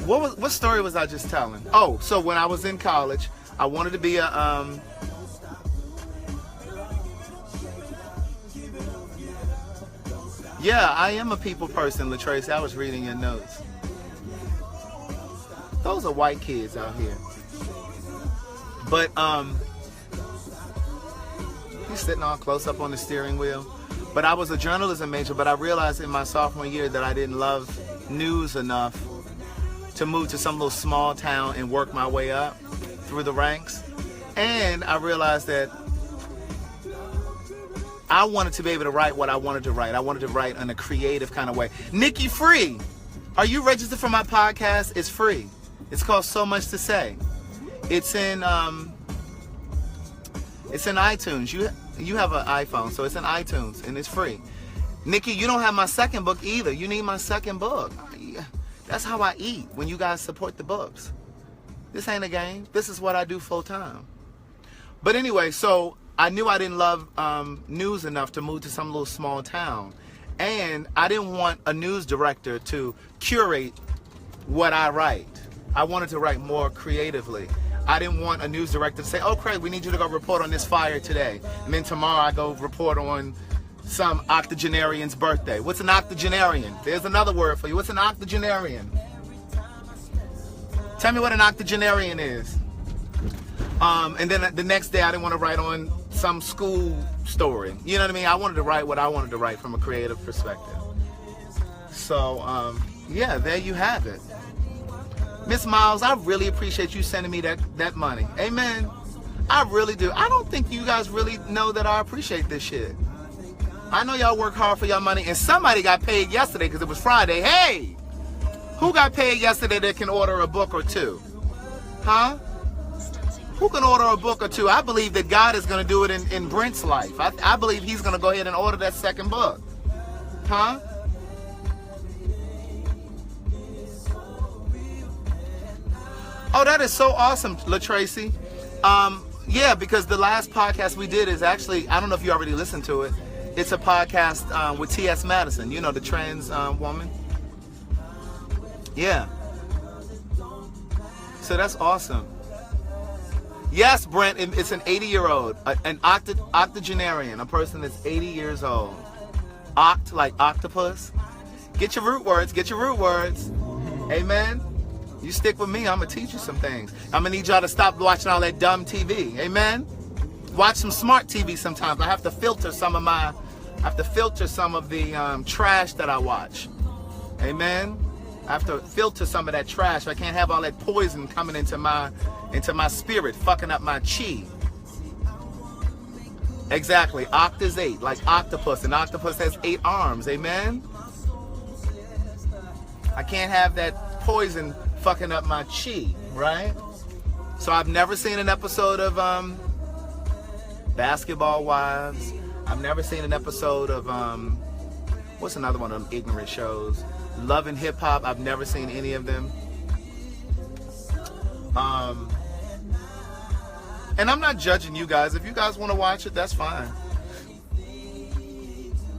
What story was I just telling? Oh, so when I was in college, I wanted to be a yeah, I am a people person, LaTracy. I was reading your notes. Those are white kids out here. But he's sitting all close up on the steering wheel. But I was a journalism major, but I realized in my sophomore year that I didn't love news enough to move to some little small town and work my way up through the ranks. And I realized that I wanted to be able to write what I wanted to write. I wanted to write in a creative kind of way. Nikki Free, are you registered for my podcast? It's free. It's called So Much to Say. It's in iTunes. You have an iPhone, so it's in iTunes and it's free. Nikki, you don't have my second book either. You need my second book. That's how I eat when you guys support the books. This ain't a game. This is what I do full time. But anyway, so I knew I didn't love news enough to move to some little small town. And I didn't want a news director to curate what I write. I wanted to write more creatively. I didn't want a news director to say, oh, Craig, we need you to go report on this fire today. And then tomorrow I go report on some octogenarian's birthday. What's an octogenarian? There's another word for you. What's an octogenarian? Tell me what an octogenarian is. And then the next day I didn't want to write on some school story. You know what I mean? I wanted to write what I wanted to write from a creative perspective. So, yeah, there you have it. Miss Miles, I really appreciate you sending me that money. Amen. I really do. I don't think you guys really know that I appreciate this shit. I know y'all work hard for your money, and somebody got paid yesterday because it was Friday. Hey! Who got paid yesterday that can order a book or two? Huh? Who can order a book or two? I believe that God is going to do it in Brent's life. I believe he's going to go ahead and order that second book. Huh? Oh, that is so awesome, LaTracy. Yeah, because the last podcast we did is actually, I don't know if you already listened to it. It's a podcast with T.S. Madison, you know, the trans woman. Yeah. So that's awesome. Yes, Brent, it's an 80-year-old, an octogenarian, a person that's 80 years old. Oct, like octopus. Get your root words, Amen. You stick with me, I'm going to teach you some things. I'm going to need y'all to stop watching all that dumb TV. Amen. Watch some smart TV sometimes. I have to filter some of the trash that I watch. Amen. I have to filter some of that trash. I can't have all that poison coming into my spirit, fucking up my chi. Exactly. Oct is 8, like octopus. An octopus has 8 arms. Amen. I can't have that poison fucking up my chi, right? So I've never seen an episode of Basketball Wives. I've never seen an episode of what's another one of them ignorant shows? Love and Hip Hop. I've never seen any of them. And I'm not judging you guys. If you guys want to watch it, that's fine.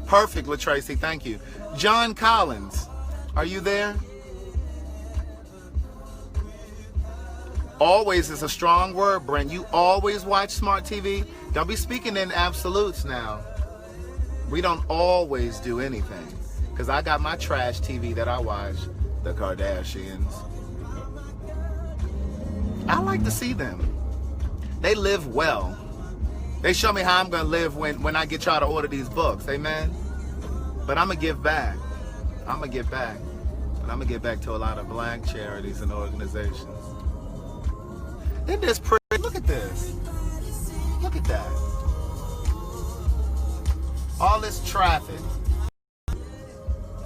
Perfect, LaTracy. Thank you. John Collins, are you there? Always is a strong word, Brent. You always watch smart TV. Don't be speaking in absolutes now. We don't always do anything. Because I got my trash TV that I watch, the Kardashians. I like to see them. They live well. They show me how I'm going to live when I get y'all to order these books. Amen? But I'm going to give back. And I'm going to get back to a lot of black charities and organizations. Isn't this pretty? Look at this. Look at that. All this traffic.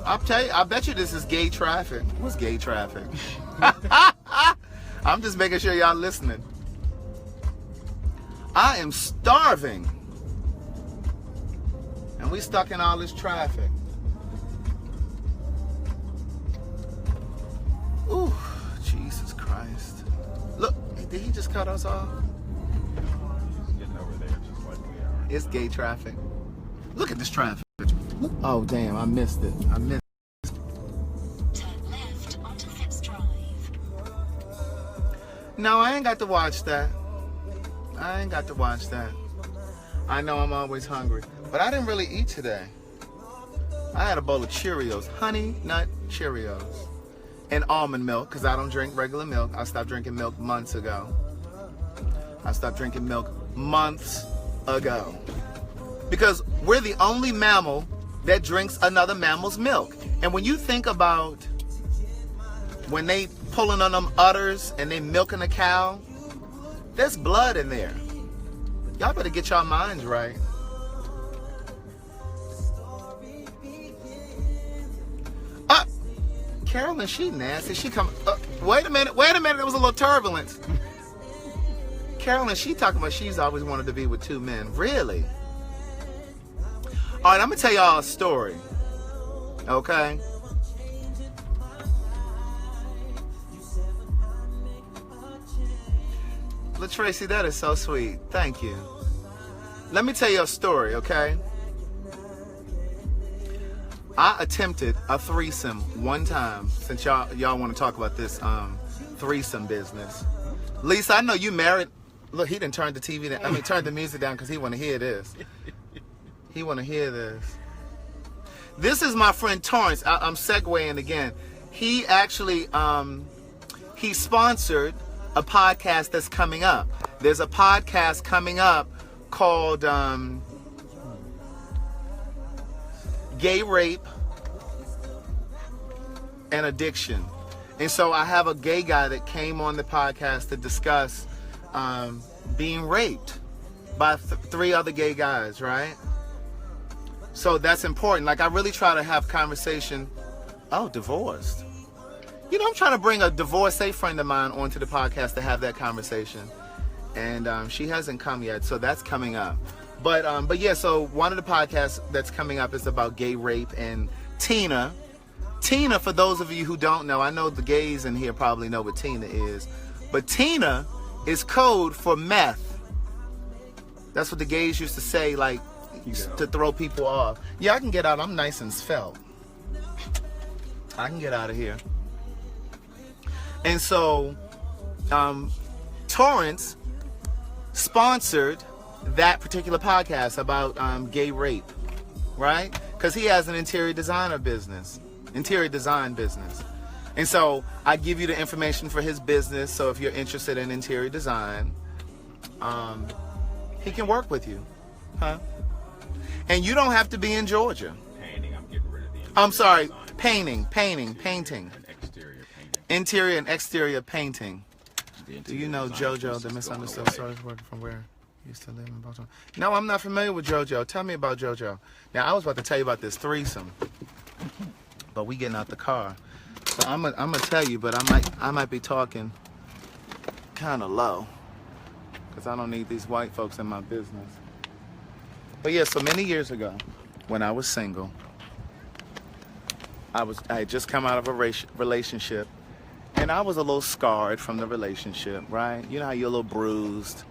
I'll tell you, I bet you this is gay traffic. What's gay traffic? I'm just making sure y'all listening. I am starving. And we stuck in all this traffic. Ooh, Jesus Christ. Look, did he just cut us off? He's getting over there just like we are. It's gay traffic. Look at this traffic. Oh, damn, I missed it. Turn left onto Phipps Drive. No, I ain't got to watch that. I know I'm always hungry. But I didn't really eat today. I had a bowl of Cheerios. Honey Nut Cheerios. And almond milk, because I don't drink regular milk. I stopped drinking milk months ago. Because we're the only mammal that drinks another mammal's milk. And when you think about when they pulling on them udders and they milking a cow, there's blood in there. Y'all better get y'all minds right. Carolyn, she nasty. She come. Wait a minute. There was a little turbulence. Carolyn, she talking about she's always wanted to be with 2 men. Really? All right, I'm gonna tell y'all a story. Okay. LaTracy, that is so sweet. Thank you. Let me tell you a story, okay? I attempted a threesome one time, since y'all want to talk about this threesome business. Lisa, I know you married. Look, he didn't turn the TV down. I mean, turn the music down because he want to hear this. He want to hear this. This is my friend Torrance. I'm segueing again. He actually, he sponsored a podcast that's coming up. There's a podcast coming up called Gay Rape and Addiction. And so I have a gay guy that came on the podcast to discuss being raped by 3 other gay guys, right? So that's important. Like, I really try to have conversation. Oh, divorced. You know, I'm trying to bring a divorcee friend of mine onto the podcast to have that conversation. And she hasn't come yet, so that's coming up. But yeah, so one of the podcasts that's coming up is about gay rape. And Tina, for those of you who don't know, I know the gays in here probably know what Tina is, but Tina is code for meth. That's what the gays used to say, like, to throw people off. Yeah, I can get out. I'm nice and svelte. I can get out of here. And so, Torrance sponsored that particular podcast about gay rape, right? Because he has an interior design business. And so I give you the information for his business. So if you're interested in interior design, he can work with you, huh? And you don't have to be in Georgia. Painting, I'm getting rid of the I'm sorry, design. painting. And exterior painting. Interior and exterior painting. The Do you know interior design JoJo, the process misunderstood going stories away. working from where he used to live in Baltimore? No, I'm not familiar with JoJo. Tell me about JoJo. Now, I was about to tell you about this threesome, but we getting out the car. So I'm gonna tell you, but I might be talking kind of low because I don't need these white folks in my business. But yeah, so many years ago, when I was single, I had just come out of a relationship, and I was a little scarred from the relationship, right? You know how you're a little bruised,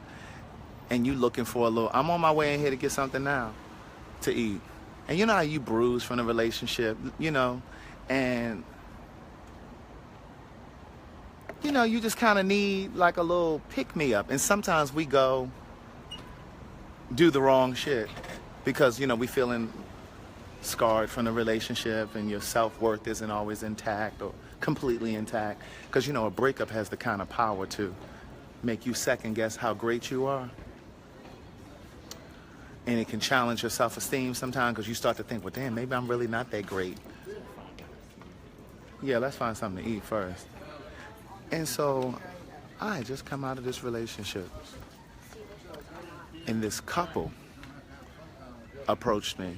and you looking for a little. I'm on my way in here to get something now, to eat, and you know how you bruised from the relationship, you know, and you know you just kind of need like a little pick me up, and sometimes we go do the wrong shit because, you know, we feeling scarred from the relationship and your self-worth isn't always intact or completely intact, because, you know, a breakup has the kind of power to make you second guess how great you are, and it can challenge your self-esteem sometimes because you start to think, well, damn, maybe I'm really not that great. Yeah, let's find something to eat first. And so I had just come out of this relationship, and this couple approached me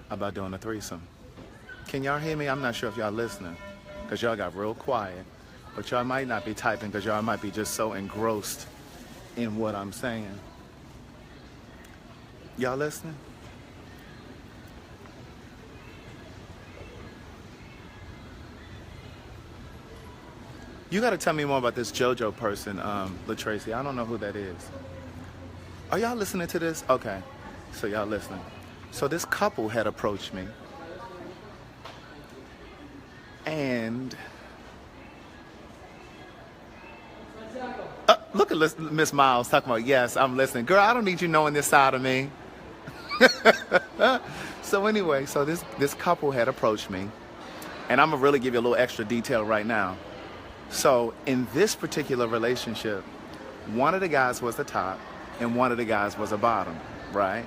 about doing a threesome. Can y'all hear me? I'm not sure if y'all listening, because y'all got real quiet. But y'all might not be typing because y'all might be just so engrossed in what I'm saying. Y'all listening? You got to tell me more about this JoJo person, LaTracy. I don't know who that is. Are y'all listening to this? Okay, so y'all listening. So this couple had approached me, and look at Miss Miles talking about, yes, I'm listening. Girl, I don't need you knowing this side of me. So anyway, so this couple had approached me, and I'm gonna really give you a little extra detail right now. So in this particular relationship, one of the guys was the top and one of the guys was a bottom, right?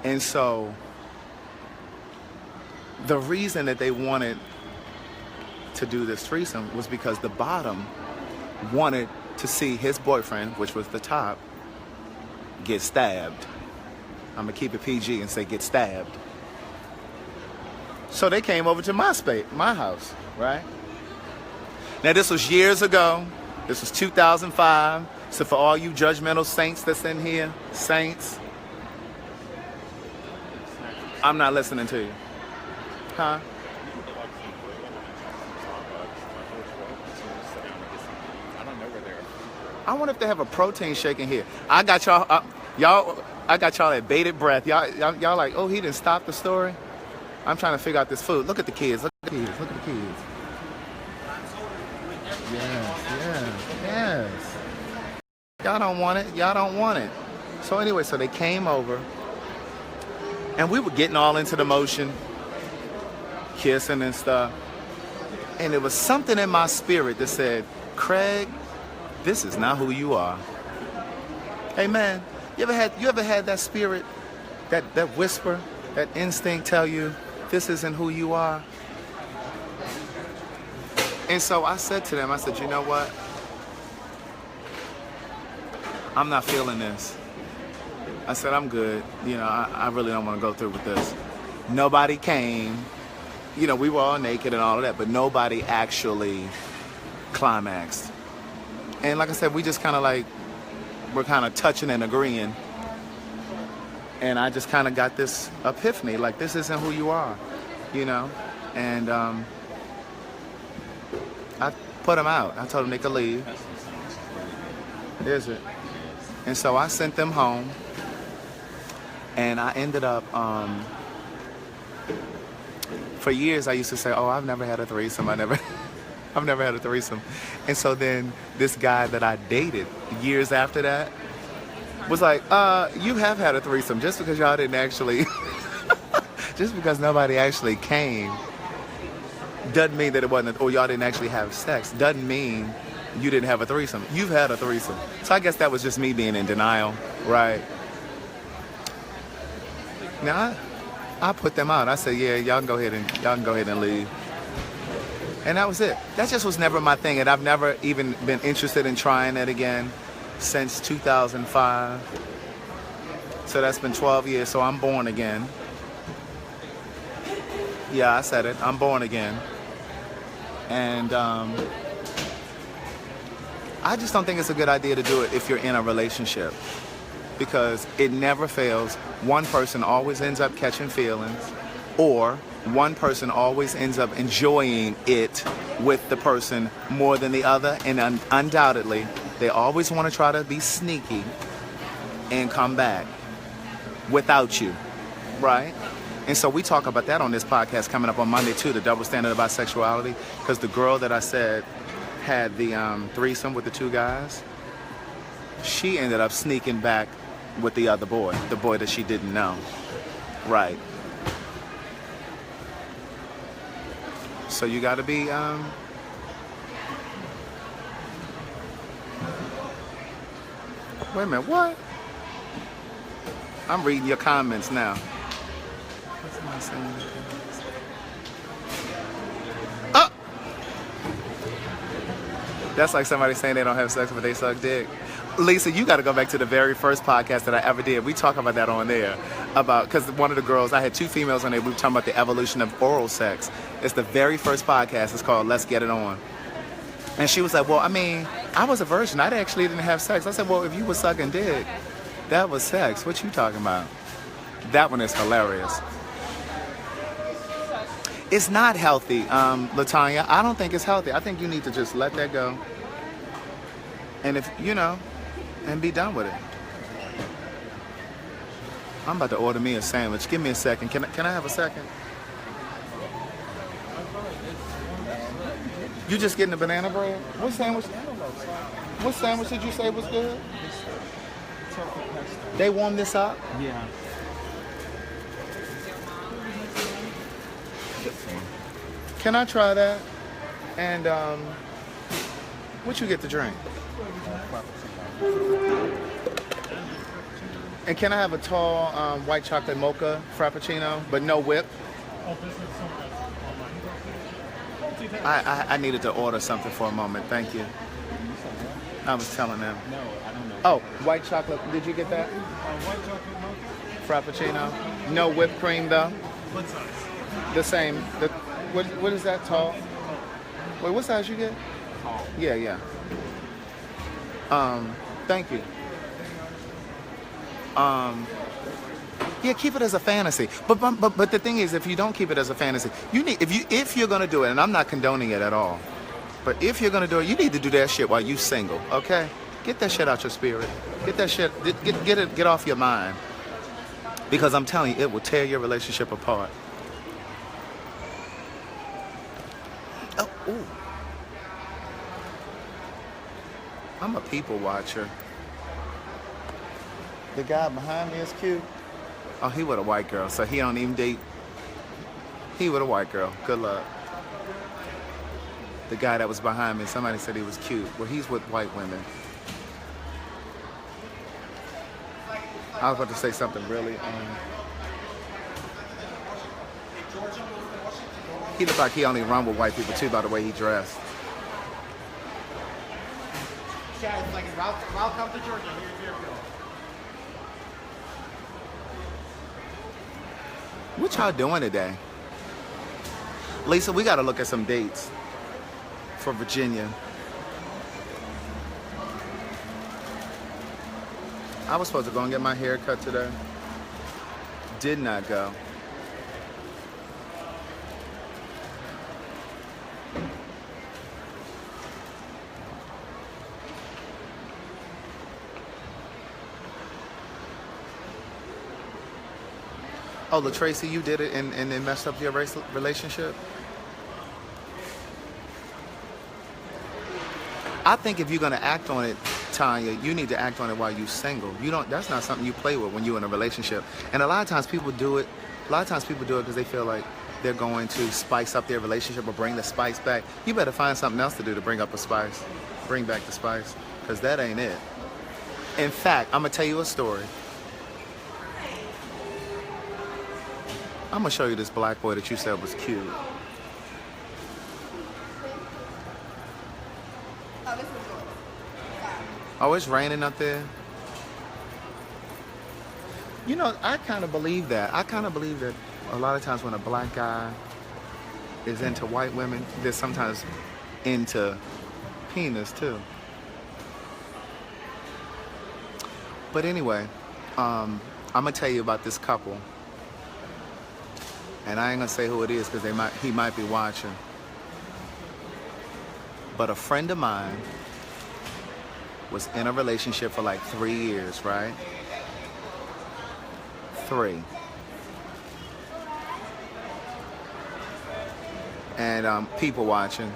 And so the reason that they wanted to do this threesome was because the bottom wanted to see his boyfriend, which was the top, get stabbed. I'm gonna keep it PG and say get stabbed. So they came over to my house, right? Now this was years ago. This was 2005. So for all you judgmental saints that's in here, saints, I'm not listening to you. Huh? I wonder if they have a protein shake in here. I got y'all, I got y'all at bated breath. Y'all like, oh, he didn't stop the story. I'm trying to figure out this food. Look at the kids. Look at the kids. Look at the kids. Yes. Y'all don't want it. Y'all don't want it. So anyway, so they came over, and we were getting all into the motion, kissing and stuff. And it was something in my spirit that said, Craig, this is not who you are. Hey man, you ever had that spirit, that whisper, that instinct tell you this isn't who you are? And so I said to them, I said, you know what? I'm not feeling this. I said, I'm good. You know, I really don't want to go through with this. Nobody came. You know, we were all naked and all of that, but nobody actually climaxed. And like I said, we just kind of like, we're kind of touching and agreeing. And I just kind of got this epiphany, like, this isn't who you are, you know? And I put them out. I told them they could leave. Is it? And so I sent them home. And I ended up, for years I used to say, oh, I've never had a threesome. I've never had a threesome. And so then this guy that I dated years after that was like, you have had a threesome. Just because y'all didn't actually, just because nobody actually came doesn't mean that it wasn't, or y'all didn't actually have sex, doesn't mean you didn't have a threesome. You've had a threesome. So I guess that was just me being in denial, right? Now, I put them out. I said, yeah, y'all can go ahead and leave. And that was it. That just was never my thing, and I've never even been interested in trying it again since 2005. So that's been 12 years, so I'm born again. Yeah, I said it. I'm born again. And I just don't think it's a good idea to do it if you're in a relationship, because it never fails. One person always ends up catching feelings, or one person always ends up enjoying it with the person more than the other, and undoubtedly they always want to try to be sneaky and come back without you, right? And so we talk about that on this podcast coming up on Monday too, the double standard of bisexuality, because the girl that I said had the threesome with the two guys, she ended up sneaking back with the other boy, the boy that she didn't know, right? So you got to be, wait a minute, what? I'm reading your comments now. What's am I saying? Oh! That's like somebody saying they don't have sex but they suck dick. Lisa, you got to go back to the very first podcast that I ever did. We talk about that on there. Because one of the girls, I had two females on there, we were talking about the evolution of oral sex. It's the very first podcast. It's called Let's Get It On. And she was like, well, I mean, I was a virgin. I actually didn't have sex. I said, well, if you were sucking dick, that was sex. What you talking about? That one is hilarious. It's not healthy, LaTanya. I don't think it's healthy. I think you need to just let that go. And if, you know, and be done with it. I'm about to order me a sandwich. Give me a second. Can I have a second? You just getting the banana bread? What sandwich? What sandwich did you say was good? They warmed this up? Yeah. Can I try that? And what you get to drink? And can I have a tall white chocolate mocha frappuccino, but no whip? I needed to order something for a moment. Thank you. I was telling them. No, I don't know. Oh, white chocolate. Did you get that? White chocolate mocha? Frappuccino. No whipped cream though. What size? The same. What is that, tall? Wait, what size you get? Tall. Yeah. Thank you. Yeah, keep it as a fantasy. But the thing is, if you don't keep it as a fantasy, if you're gonna do it, and I'm not condoning it at all, but if you're gonna do it, you need to do that shit while you single, okay? Get that shit out your spirit. Get that shit, get off your mind. Because I'm telling you, it will tear your relationship apart. Oh, ooh. I'm a people watcher. The guy behind me is cute. Oh, he with a white girl, so he don't even date. He with a white girl. Good luck. The guy that was behind me, somebody said he was cute. Well, he's with white women. I was about to say something really. He looked like he only run with white people too, by the way he dressed. Welcome to Georgia. Here's your bill. What y'all doing today? Lisa, we got to look at some dates for Virginia. I was supposed to go and get my hair cut today. Did not go. Oh, LaTracy, you did it and it messed up your relationship? I think if you're gonna act on it, Tanya, you need to act on it while you're single. You don't. That's not something you play with when you're in a relationship. And a lot of times people do it. A lot of times people do it because they feel like they're going to spice up their relationship or bring the spice back. You better find something else to do to bring up a spice, bring back the spice, because that ain't it. In fact, I'm gonna tell you a story. I'm gonna show you this black boy that you said was cute. Oh, this is yours. Oh, it's raining up there? You know, I kind of believe that. I kind of believe that a lot of times when a black guy is into white women, they're sometimes into penis too. But anyway, I'm gonna tell you about this couple. And I ain't gonna say who it is because he might be watching. But a friend of mine was in a relationship for like 3 years, right? 3. And people watching.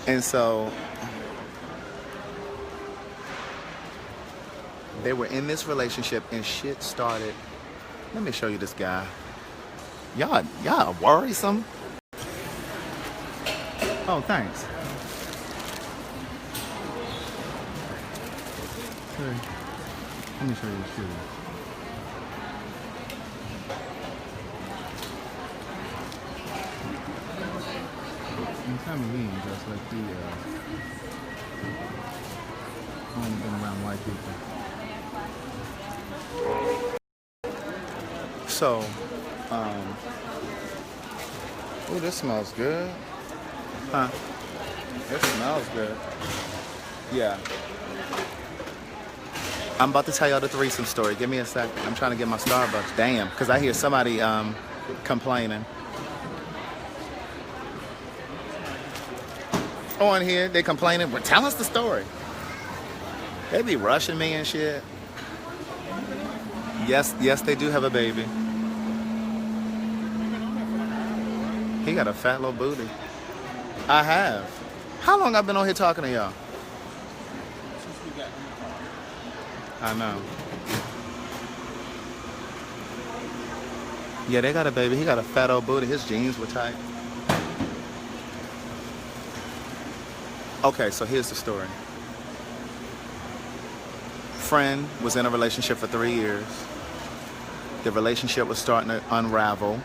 And so they were in this relationship and shit started. Let me show you this guy. Y'all worrisome. Oh, thanks. Sorry. Let me show you the shoes. And Tommy Lee just like he only been around white people. So, oh, this smells good. Huh? It smells good. Yeah. I'm about to tell y'all the threesome story. Give me a second. I'm trying to get my Starbucks. Damn, because I hear somebody complaining. On here, they complaining. Well, tell us the story. They be rushing me and shit. Yes, they do have a baby. He got a fat little booty. I have. How long I've been on here talking to y'all? I know. Yeah, they got a baby. He got a fat old booty. His jeans were tight. Okay, so here's the story. Friend was in a relationship for 3 years. The relationship was starting to unravel.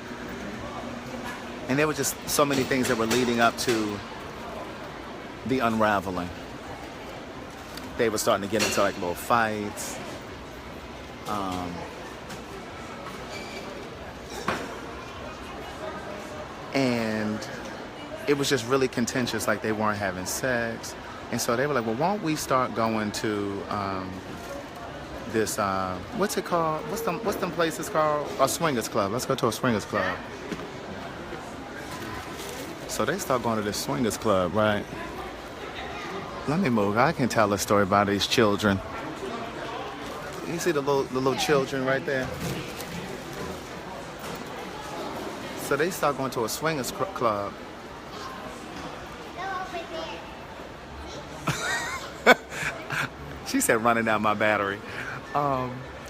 And there were just so many things that were leading up to the unraveling. They were starting to get into like little fights. And it was just really contentious, like they weren't having sex. And so they were like, well, why don't we start going to this, what's it called? What's them places called? A swingers club. Let's go to a swingers club. So they start going to this swingers club, right? Let me move. I can tell a story about these children. You see the little children right there? So they start going to a swingers club. She said running down my battery.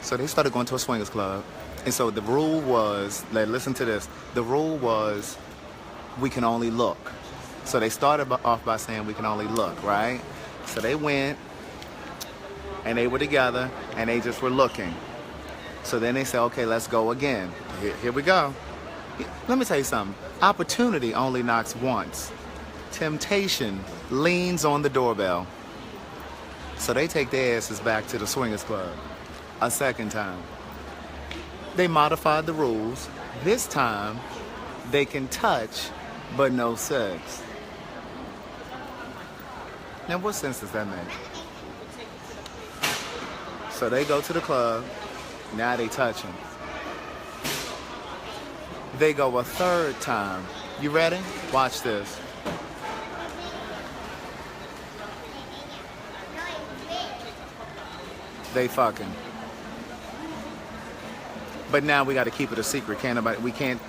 So they started going to a swingers club. And so the rule was, listen to this, the rule was we can only look. So they started off by saying we can only look, right? So they went and they were together and they just were looking. So then they said, okay, let's go again. Here we go. Let me tell you something. Opportunity only knocks once. Temptation leans on the doorbell. So they take their asses back to the swingers club a second time. They modified the rules. This time, they can touch, but no sex. Now, what sense does that make? So they go to the club. Now they touching. They go a third time. You ready? Watch this. They fucking. But now we got to keep it a secret.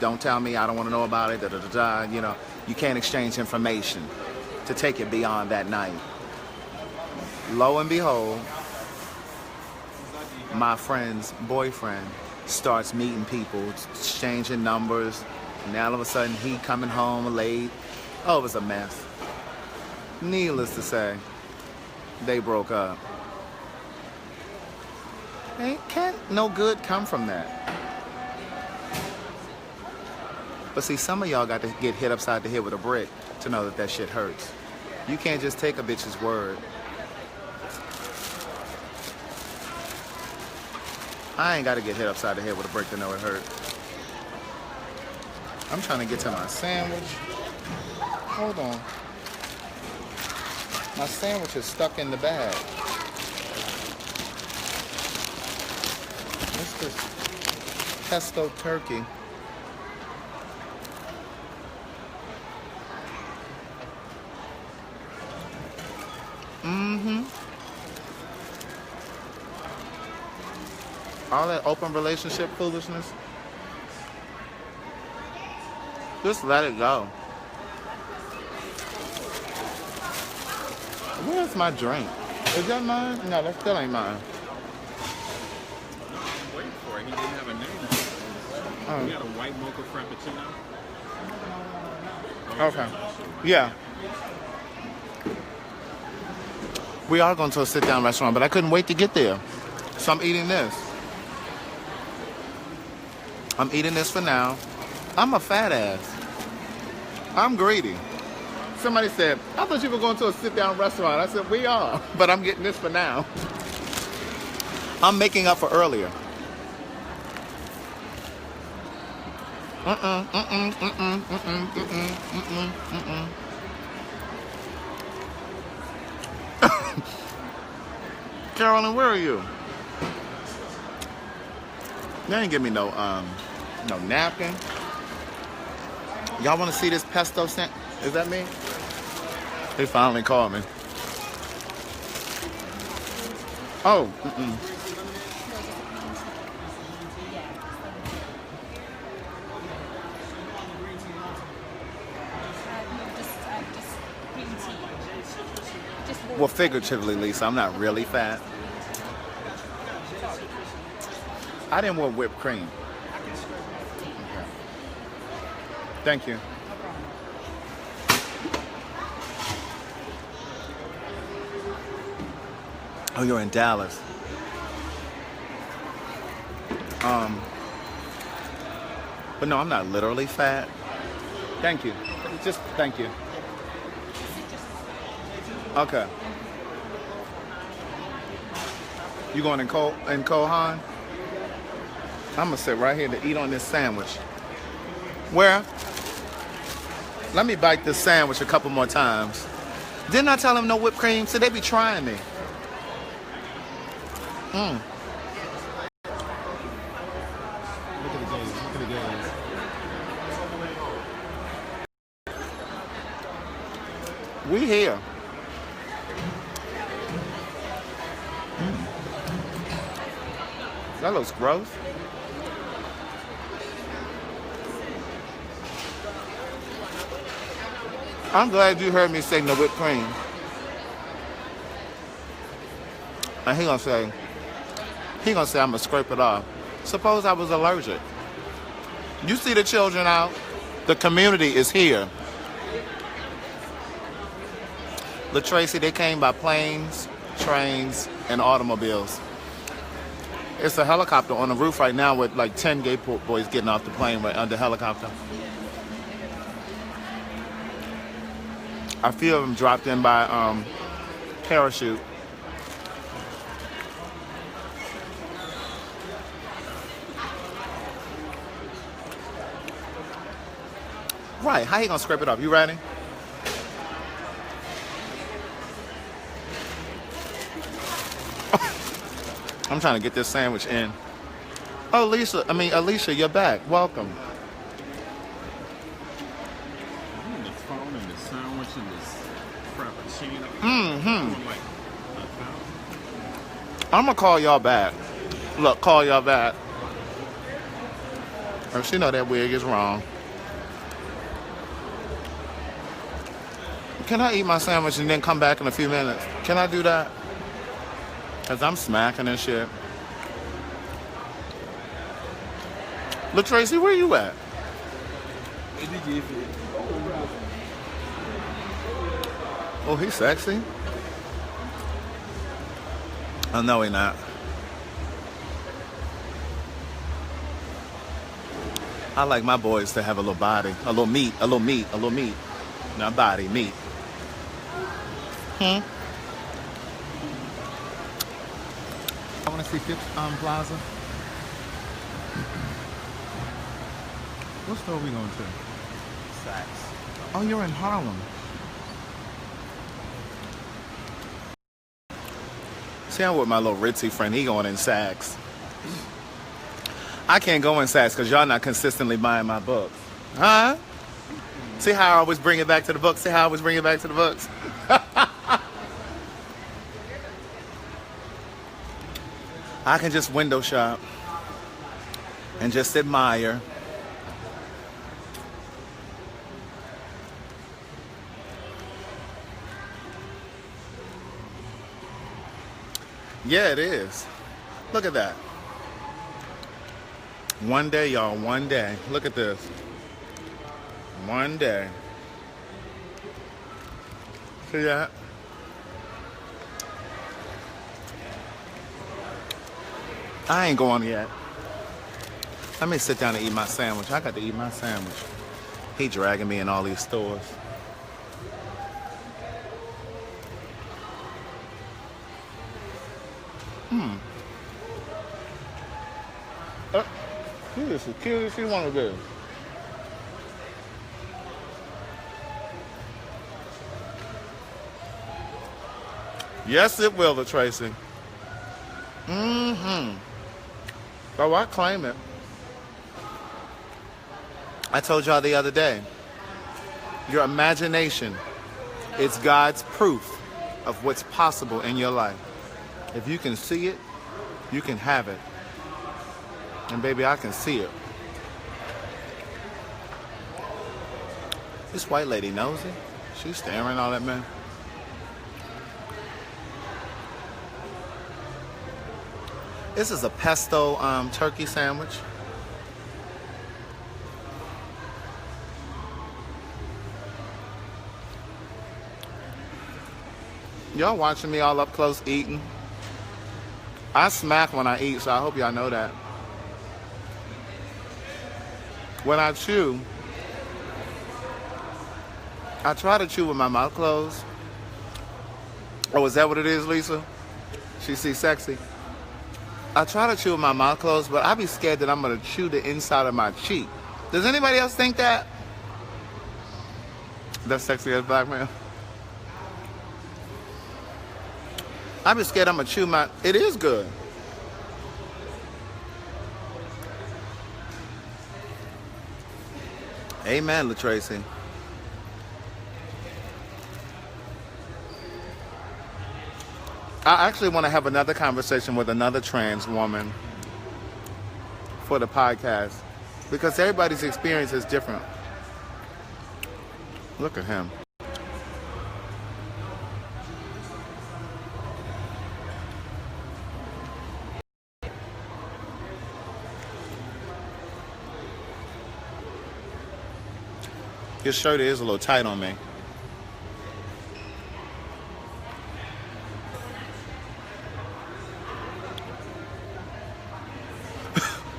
Don't tell me. I don't want to know about it. You know, you can't exchange information to take it beyond that night. Lo and behold, my friend's boyfriend starts meeting people, exchanging numbers, and all of a sudden he coming home late. Oh, it was a mess. Needless to say, they broke up. Can't no good come from that. But see, some of y'all got to get hit upside the head with a brick to know that shit hurts. You can't just take a bitch's word. I ain't got to get hit upside the head with a brick to know it hurt. I'm trying to get to my sandwich. Hold on. My sandwich is stuck in the bag. What's this? Pesto turkey. All that open relationship foolishness. Just let it go. Where's my drink? Is that mine? No, that still ain't mine. Wait for it. He didn't have a name. He got a white mocha frappuccino. Okay. Yeah. We are going to a sit-down restaurant, but I couldn't wait to get there. So I'm eating this. I'm eating this for now. I'm a fat ass. I'm greedy. Somebody said, I thought you were going to a sit-down restaurant. I said, we are, but I'm getting this for now. I'm making up for earlier. Carolyn, where are you? They ain't give me no napkin. Y'all want to see this pesto scent? Is that me? They finally called me. Oh. Well, figuratively, Lisa, I'm not really fat. I didn't want whipped cream. Okay. Thank you. Oh, you're in Dallas. But no, I'm not literally fat. Thank you. Just thank you. Okay. You going in Kohan? I'm gonna sit right here to eat on this sandwich. Where? Let me bite this sandwich a couple more times. Didn't I tell him no whipped cream? So they be trying me. Look at the gaze. Look at the gaze. We here. That looks gross. I'm glad you heard me say no whipped cream. And he gonna say I'm gonna scrape it off. Suppose I was allergic. You see the children out? The community is here. LaTracy, they came by planes, trains, and automobiles. It's a helicopter on the roof right now with like 10 gay boys getting off the plane right under helicopter. A few of them dropped in by parachute. Right, how you gonna scrape it off? You ready? I'm trying to get this sandwich in. Oh, Alicia, you're back. Welcome. The phone and the sandwich and this frappuccino. Mm-hmm. Like I'm gonna call y'all back. Look, call y'all back. Oh, she know that wig is wrong. Can I eat my sandwich and then come back in a few minutes? Can I do that? Because I'm smacking and shit. LaTracy, where you at? Oh, he's sexy? Oh, no, he not. I like my boys to have a little body, a little meat. Not body, meat. I want to see Fifth Plaza. What store are we going to? Saks. Oh, you're in Harlem. See, I'm with my little ritzy friend. He going in Saks. I can't go in Saks because y'all not consistently buying my books. Huh? See how I always bring it back to the books? See how I always bring it back to the books? I can just window shop and just admire. Yeah, it is. Look at that. One day, y'all, one day. Look at this. One day. See that? I ain't going yet. Let me sit down and eat my sandwich. I got to eat my sandwich. He dragging me in all these stores. You just as cute as you want to be. Yes, it will, LaTracy. Oh, I claim it. I told y'all the other day, your imagination is God's proof of what's possible in your life. If you can see it, you can have it. And baby, I can see it. This white lady nosy. She's staring all that man. This is a pesto turkey sandwich. Y'all watching me all up close eating. I smack when I eat, so I hope y'all know that. When I chew, I try to chew with my mouth closed. Oh, is that what it is, Lisa? She sees sexy. I try to chew with my mouth closed, but I be scared that I'm gonna chew the inside of my cheek. Does anybody else think that? That's sexy as black man. I be scared I'm gonna chew my. It is good. Amen, LaTracy. I actually want to have another conversation with another trans woman for the podcast because everybody's experience is different. Look at him. His shirt is a little tight on me.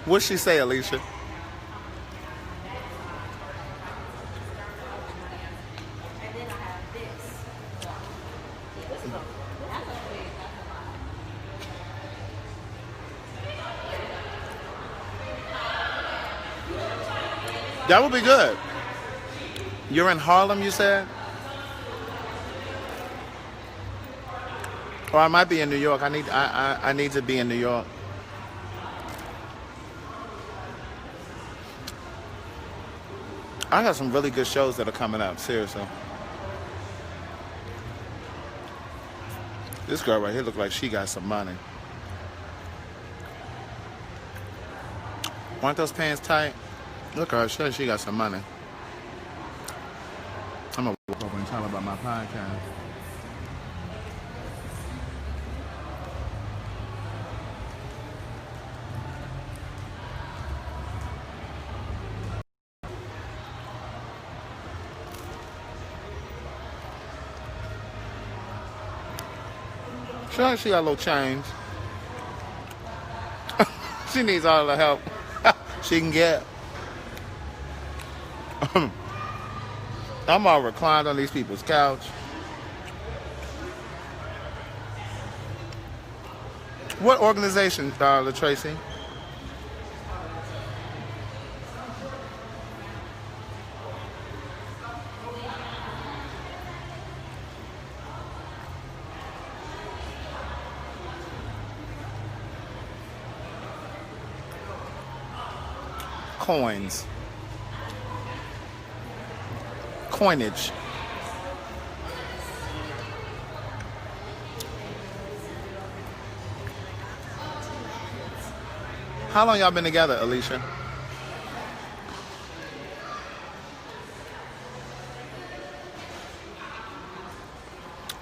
What'd she say, Alicia? That would be good. You're in Harlem, you said? Or I might be in New York. I need to be in New York. I got some really good shows that are coming up, seriously. This girl right here look like she got some money. Aren't those pants tight? Look at her, she got some money. I'm gonna walk over and tell her about my podcast. Sure, she got a little change. She needs all the help she can get. I'm all reclined on these people's couch. What organization, LaTracy? Coins. Coinage. How long y'all been together, Alicia?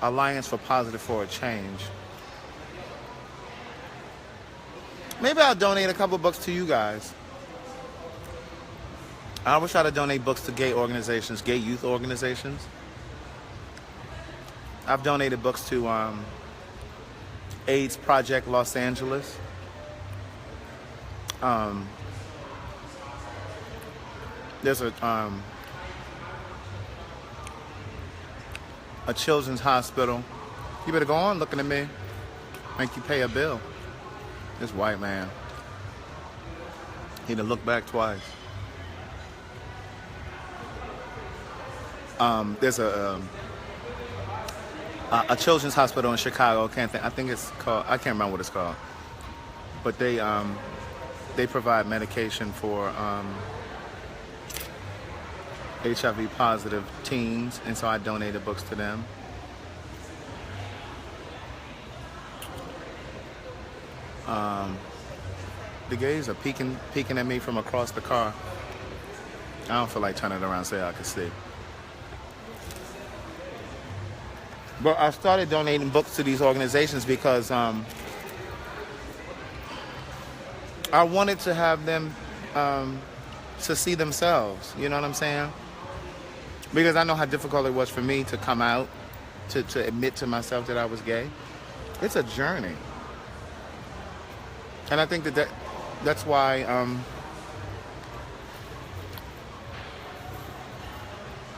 Alliance for Positive for a Change. Maybe I'll donate a couple books to you guys. I always try to donate books to gay organizations, gay youth organizations. I've donated books to AIDS Project Los Angeles. There's a children's hospital. You better go on looking at me. Make you pay a bill. This white man. He done looked back twice. There's a children's hospital in Chicago. I think it's called. I can't remember what it's called. But they provide medication for HIV positive teens, and so I donated books to them. The gays are peeking at me from across the car. I don't feel like turning around so I can see. But I started donating books to these organizations because I wanted to have them to see themselves. You know what I'm saying? Because I know how difficult it was for me to come out, to admit to myself that I was gay. It's a journey. And I think that's why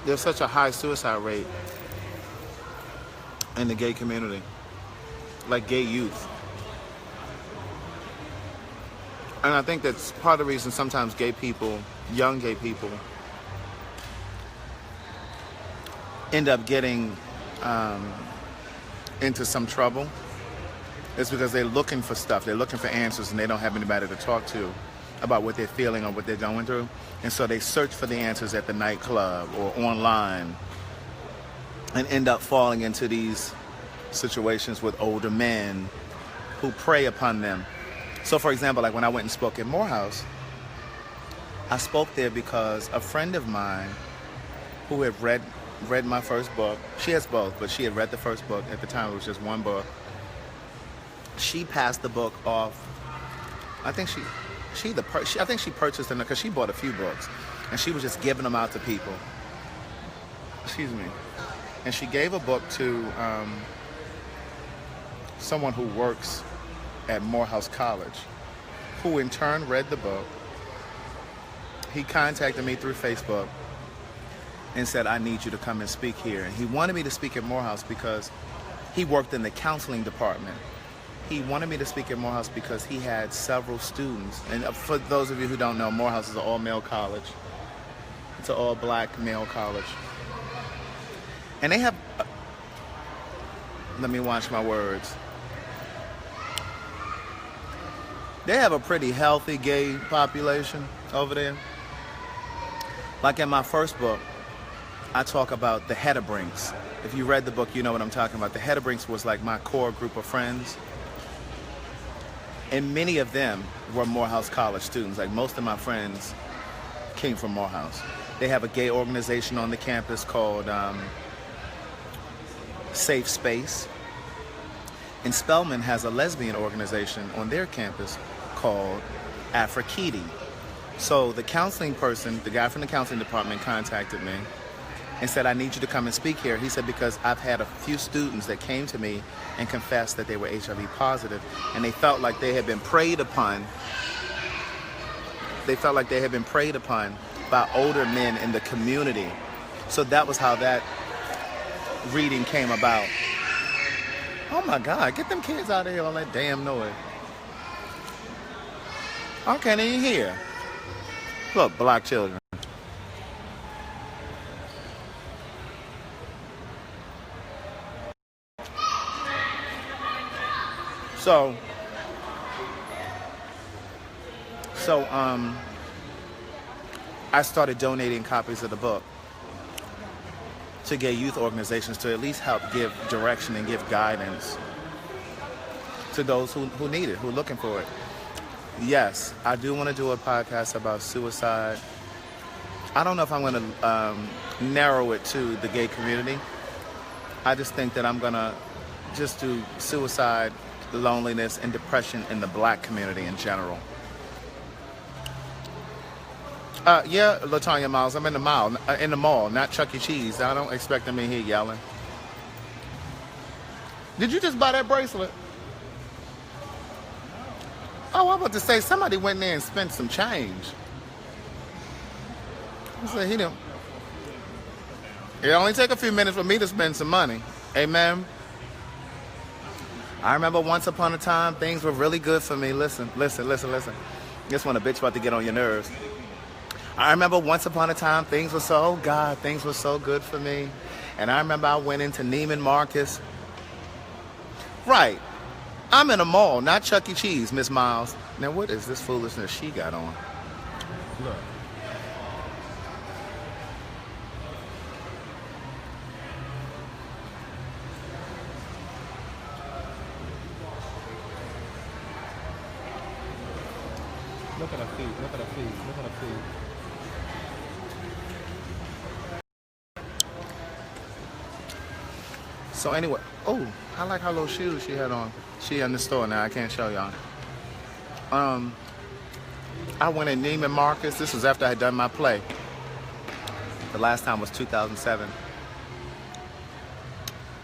there's such a high suicide rate in the gay community, like gay youth. And I think that's part of the reason sometimes gay people, young gay people, end up getting into some trouble. It's because they're looking for stuff, they're looking for answers, and they don't have anybody to talk to about what they're feeling or what they're going through. And so they search for the answers at the nightclub or online and end up falling into these situations with older men who prey upon them. So for example, like when I went and spoke at Morehouse, I spoke there because a friend of mine who had read my first book, she has both, but she had read the first book. At the time, it was just one book. She passed the book off. I think she purchased them because she bought a few books, and she was just giving them out to people. Excuse me. And she gave a book to someone who works at Morehouse College, who in turn read the book. He contacted me through Facebook and said, I need you to come and speak here. And he wanted me to speak at Morehouse because he worked in the counseling department. He wanted me to speak at Morehouse because he had several students. And for those of you who don't know, Morehouse is an all-male college. It's an all-black male college. And they have, let me watch my words. They have a pretty healthy gay population over there. Like in my first book, I talk about the Hedebrinks. If you read the book, you know what I'm talking about. The Hedebrinks was like my core group of friends. And many of them were Morehouse College students. Like most of my friends came from Morehouse. They have a gay organization on the campus called Safe Space. And Spelman has a lesbian organization on their campus called Aphrodite. So the counseling person, the guy from the counseling department contacted me and said, I need you to come and speak here. He said, because I've had a few students that came to me and confessed that they were HIV positive, and they felt like they had been preyed upon. They felt like they had been preyed upon by older men in the community. So that was how that reading came about. Oh my God, get them kids out of here, all that damn noise. I can't even hear. Look, black children. So, I started donating copies of the book to gay youth organizations to at least help give direction and give guidance to those who need it, who are looking for it. Yes, I do want to do a podcast about suicide. I don't know if I'm going to narrow it to the gay community. I just think that I'm going to just do suicide, loneliness, and depression in the black community in general. Yeah, Latanya Miles, I'm in the mall, not Chuck E. Cheese. I don't expect them in here yelling. Did you just buy that bracelet? Oh, I'm about to say, somebody went there and spent some change. I said, he didn't. It only take a few minutes for me to spend some money. Amen. I remember once upon a time, things were really good for me. Listen. This one a bitch about to get on your nerves. I remember once upon a time, things were so good for me. And I remember I went into Neiman Marcus. Right. I'm in a mall, not Chuck E. Cheese, Miss Miles. Now, what is this foolishness she got on? Look. Look at her feet, look at her feet, look at her feet. So anyway, oh, I like how little shoes she had on. She in the store now, I can't show y'all. I went in Neiman Marcus. This was after I had done my play. The last time was 2007.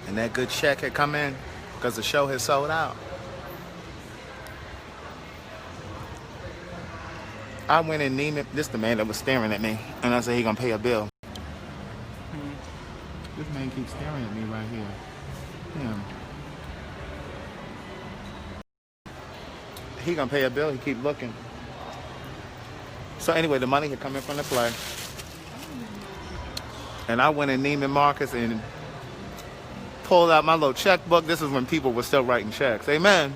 And that good check had come in because the show had sold out. I went in Neiman, this the man that was staring at me, and I said he gonna pay a bill. This man keeps staring at me right here. Him. He gonna pay a bill, he keep looking. So anyway, the money had come in from the play. And I went in Neiman Marcus and pulled out my little checkbook. This is when people were still writing checks. Amen.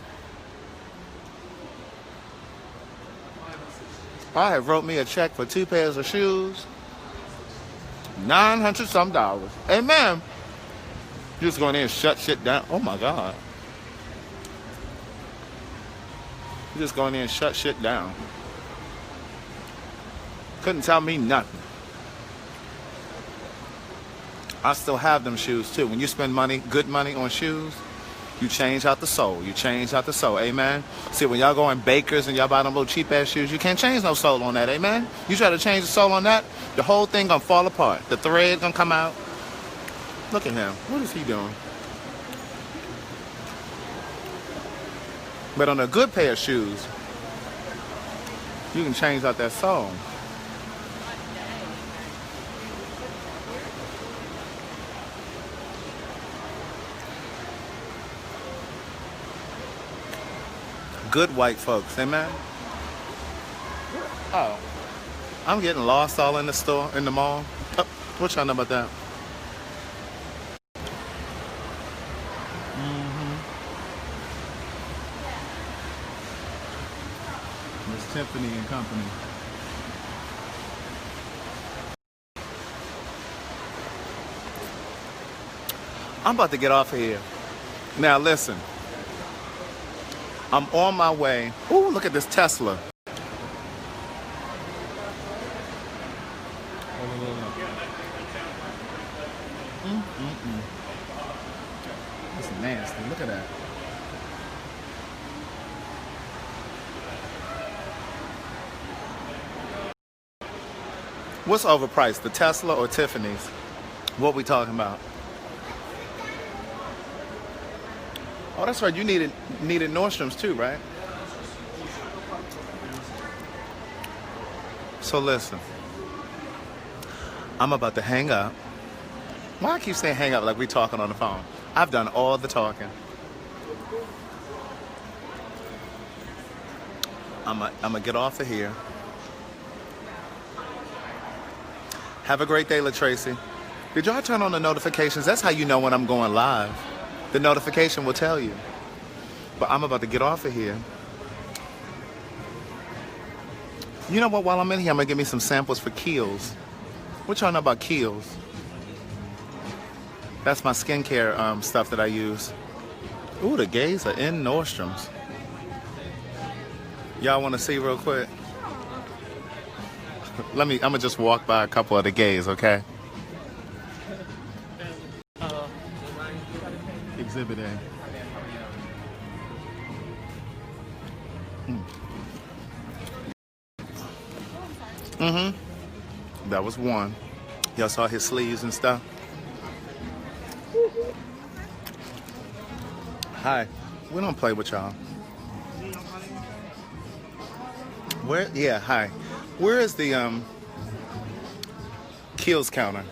I had wrote me a check for 2 pairs of shoes. $900 some. Amen. Just going in and shut shit down. Oh my God. Just going in and shut shit down. Couldn't tell me nothing. I still have them shoes too. When you spend money, good money on shoes, you change out the sole. You change out the sole. Amen. See, when y'all go in Bakers and y'all buy them little cheap ass shoes, you can't change no sole on that. Amen. You try to change the sole on that, the whole thing gonna fall apart. The thread gonna come out. Look at him. What is he doing? But on a good pair of shoes, you can change out that sole. Good white folks, amen? Oh, I'm getting lost all in the store, in the mall. Oh, what y'all know about that? Miss Tiffany and Company. I'm about to get off of here. Now listen. I'm on my way. Ooh, look at this Tesla. That's nasty. Look at that. What's overpriced, the Tesla or Tiffany's? What we talking about? Oh, that's right. You needed Nordstrom's too, right? So listen, I'm about to hang up. Why I keep saying hang up like we talking on the phone? I've done all the talking. I'm gonna get off of here. Have a great day, LaTracy. Did y'all turn on the notifications? That's how you know when I'm going live. The notification will tell you. But I'm about to get off of here. You know what? While I'm in here, I'm going to get me some samples for Kiehl's. What y'all know about Kiehl's? That's my skincare stuff that I use. Ooh, the gays are in Nordstrom's. Y'all want to see real quick? I'm going to just walk by a couple of the gays, okay? Exhibit A. That was one. Y'all saw his sleeves and stuff? Hi. We don't play with y'all. Where? Yeah, hi. Where is the Kiehl's counter?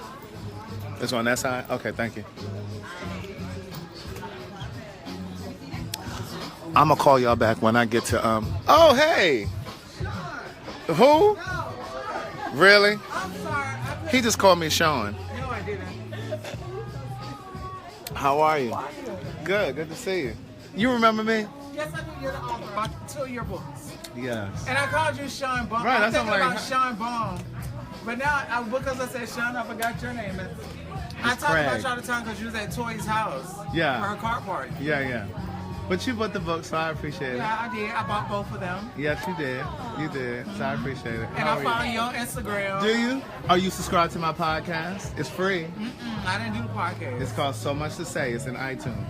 It's on that side? Okay, thank you. I'm gonna call y'all back when I get to oh hey! Who? Really? I'm sorry. He just called me Sean. No, I didn't. How are you? Good to see you. You remember me? Yes, I knew you're the author. About 2 of your books. Yes. And I called you Sean Baum. Right, I'm that's thinking what I'm about like. Sean Baum. But now, because I said Sean, I forgot your name. I talk Craig. about you all the time because you was at Toy's house. Yeah. For her car party. Yeah. But you bought the book, so I appreciate it. Yeah, I did. I bought both of them. Yes, you did. You did. So I appreciate it. And How I are found you? you on Instagram. Do you? Are you subscribed to my podcast? It's free. I didn't do the podcast. It's called So Much to Say. It's in iTunes.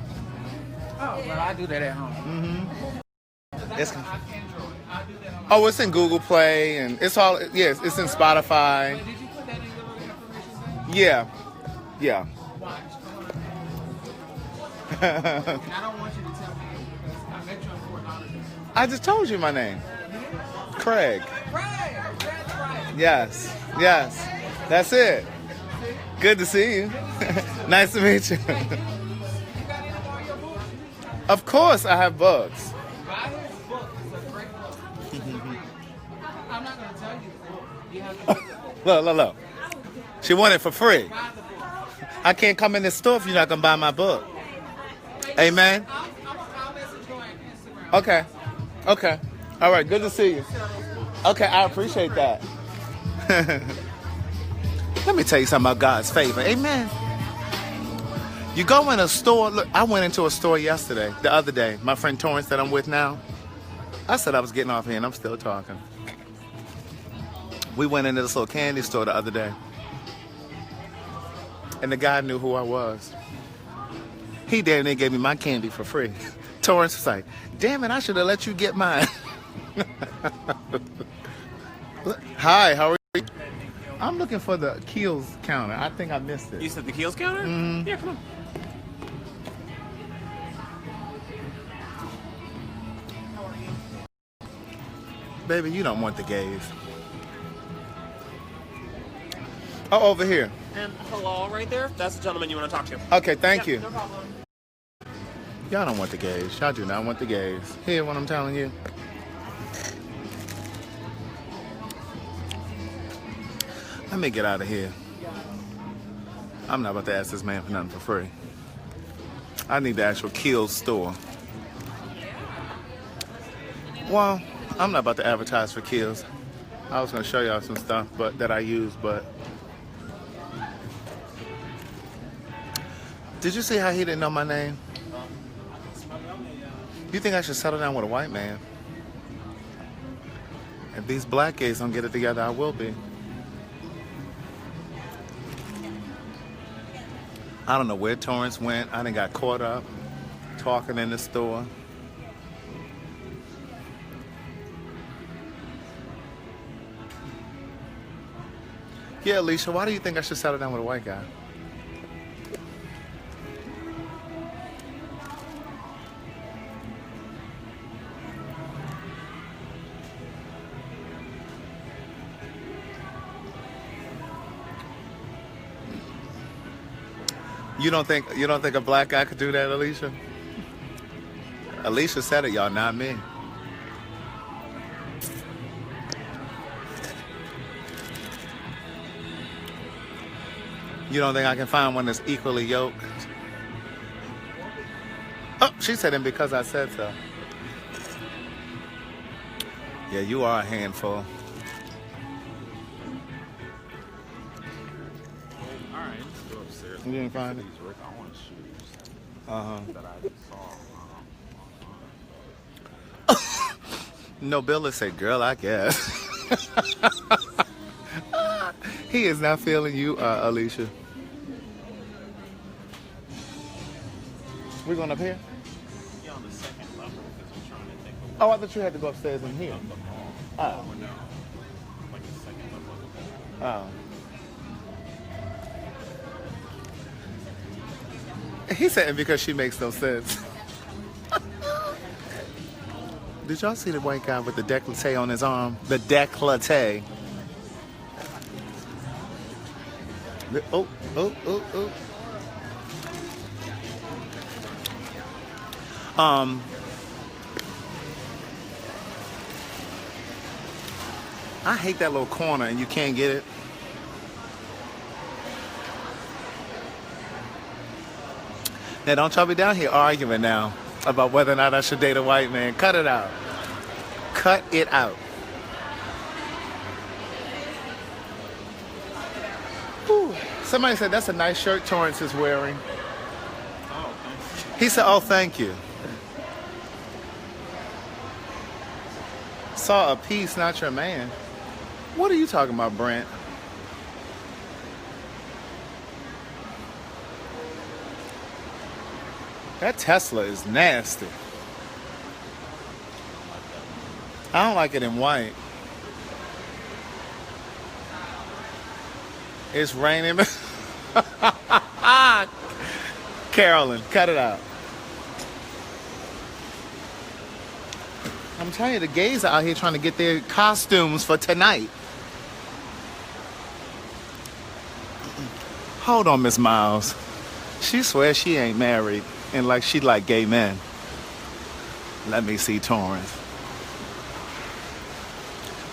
Oh, well, I do that at home. It's, I Android. I do that on my oh, it's in Google Play and it's all. Yes, it's in Spotify. Did you put that in your little information thing? Yeah. Watch. And I don't want you to tell me because I met you in Fort Lauderdale. I just told you my name, Craig. Right, that's right. Yes. That's it. Good to see you. Nice to meet you. You got any more of your books? Of course, I have books. Buy his book. It's a great book. I'm not going to tell you the book. You have to Look. She wanted it for free. buy the book. I can't come in this store if you're not gonna buy my book. Amen. I'll message you on Instagram. Okay. All right. Good to see you. Okay, I appreciate that. Let me tell you something about God's favor. Amen. You go in a store. Look, I went into a store the other day. My friend Torrance that I'm with now. I said I was getting off here and I'm still talking. We went into this little candy store the other day. And the guy knew who I was. He damn near gave me my candy for free. Torrance was like, damn it, I should have let you get mine. Hi, how are you? I'm looking for the Keels counter. I think I missed it. You said the Keels counter? Mm-hmm. Yeah, come on. Baby, you don't want the gays. Oh, over here. And hello, right there. That's the gentleman you want to talk to. Okay, thank you. No problem. Y'all don't want the gays. Y'all do not want the gays. Hear what I'm telling you? Let me get out of here. I'm not about to ask this man for nothing for free. I need the actual Keels store. Well, I'm not about to advertise for Keels. I was going to show y'all some stuff that I use, but... Did you see how he didn't know my name? You think I should settle down with a white man? If these black gays don't get it together, I will be. I don't know where Torrance went. I done got caught up talking in the store. Yeah, Alicia, why do you think I should settle down with a white guy? You don't think a black guy could do that, Alicia? Alicia said it, y'all, not me. You don't think I can find one that's equally yoked? Oh, she said it because I said so. Yeah, you are a handful. All right, let's go upstairs. You didn't find it? These Rick Owens shoes Uh-huh. that I just saw. No, Bill said, girl, I guess. He is not feeling you, Alicia. We going up here? Yeah, on the second level because we're trying to think of Oh, I thought you had to go upstairs in here. the mall. Oh. No, like the second level of the mall. Oh. He said it because she makes no sense. Did y'all see the white guy with the décolleté on his arm? The décolleté. Oh. I hate that little corner and you can't get it. Now don't y'all be down here arguing now about whether or not I should date a white man. Cut it out. Cut it out. Whew. Somebody said that's a nice shirt Torrance is wearing. Oh, thanks. He said, oh, thank you. Saw a piece, not your man. What are you talking about, Brent? That Tesla is nasty. I don't like it in white. It's raining. Carolyn, cut it out. I'm telling you, the gays are out here trying to get their costumes for tonight. Hold on, Miss Miles. She swears she ain't married and like she like gay men. Let me see Torrance.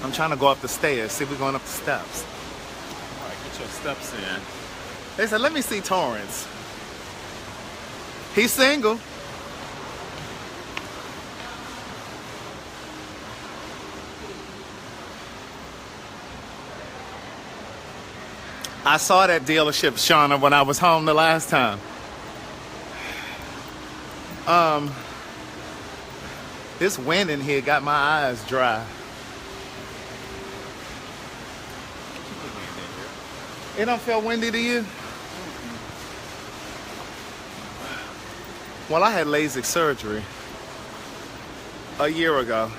I'm trying to go up the stairs. See if we're going up the steps. All right, get your steps in. They said, let me see Torrance. He's single. I saw that dealership, Shauna, when I was home the last time. This wind in here got my eyes dry. It don't feel windy to you? Well, I had LASIK surgery a year ago.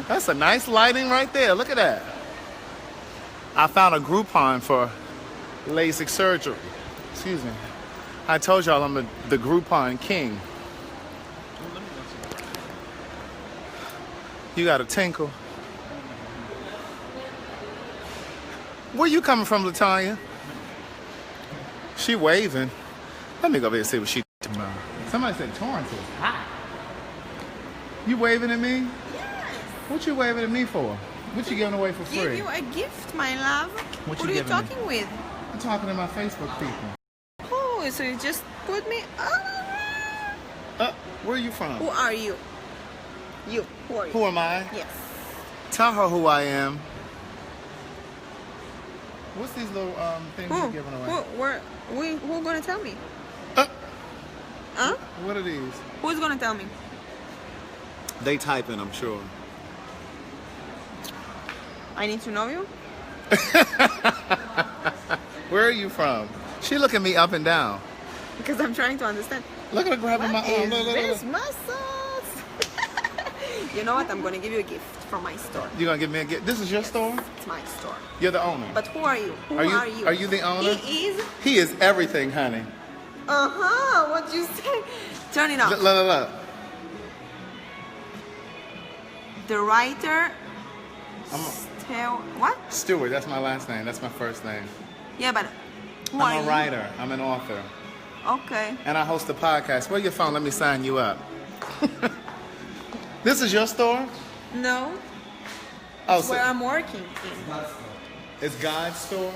That's a nice lighting right there. Look at that. I found a Groupon for LASIK surgery. Excuse me. I told y'all I'm the Groupon king. You got a tinkle. Where you coming from, LaTanya? She waving. Let me go over here and see what she doing. Somebody said Torrance is hot. You waving at me? Yes. What you waving at me for? What you giving away for Give free? you a gift, my love. What Who you are you giving me? talking with? I'm talking to my Facebook people. Oh, so you just put me. Where are you from? Who are you? You. Who are you? Who am I? Yes. Tell her who I am. What's these little things you're giving away? Who gonna tell me? Huh? What are these? Who's gonna tell me? They typing, I'm sure. I need to know you. Where are you from? She looking me up and down. Because I'm trying to understand. Look at her grabbing my What arm. is Look, look, this look. muscles? You know what? I'm gonna give you a gift from my store. You gonna give me a gift? This is your store? It's my store. You're the owner. But who are you? Who Are you- are you? are you the owner? He is. He is everything, honey. What you say? Turn it off. Look. The writer. What? Stewart, that's my last name. That's my first name. Yeah, but who are I'm a you? writer. I'm an author. Okay. And I host a podcast. Where your phone? Let me sign you up. This is your store? No. Oh, It's where I'm working in. it's God's store?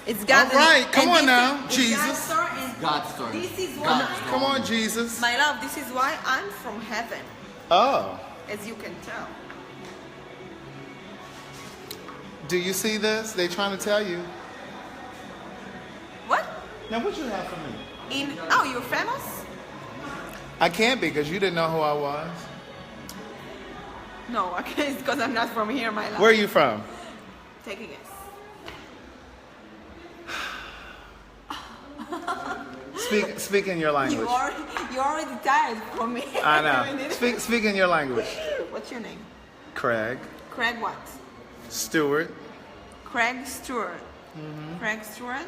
It's God's. All right, come and on this now, is- it's Jesus. God's store and God's story. This is why. God's story. Come on, Jesus. My love, this is why I'm from heaven, Oh. as you can tell. Do you see this? They trying to tell you. What? Now, what you have for me? Oh, you're famous? I can't be because you didn't know who I was. No, okay, it's because I'm not from here, my love. Where are you from? Take a guess. Speak in your language. You're already tired from me. I know. Speak in your language. What's your name? Craig. Craig what? Stewart. Craig Stewart. Mm-hmm. Craig Stewart.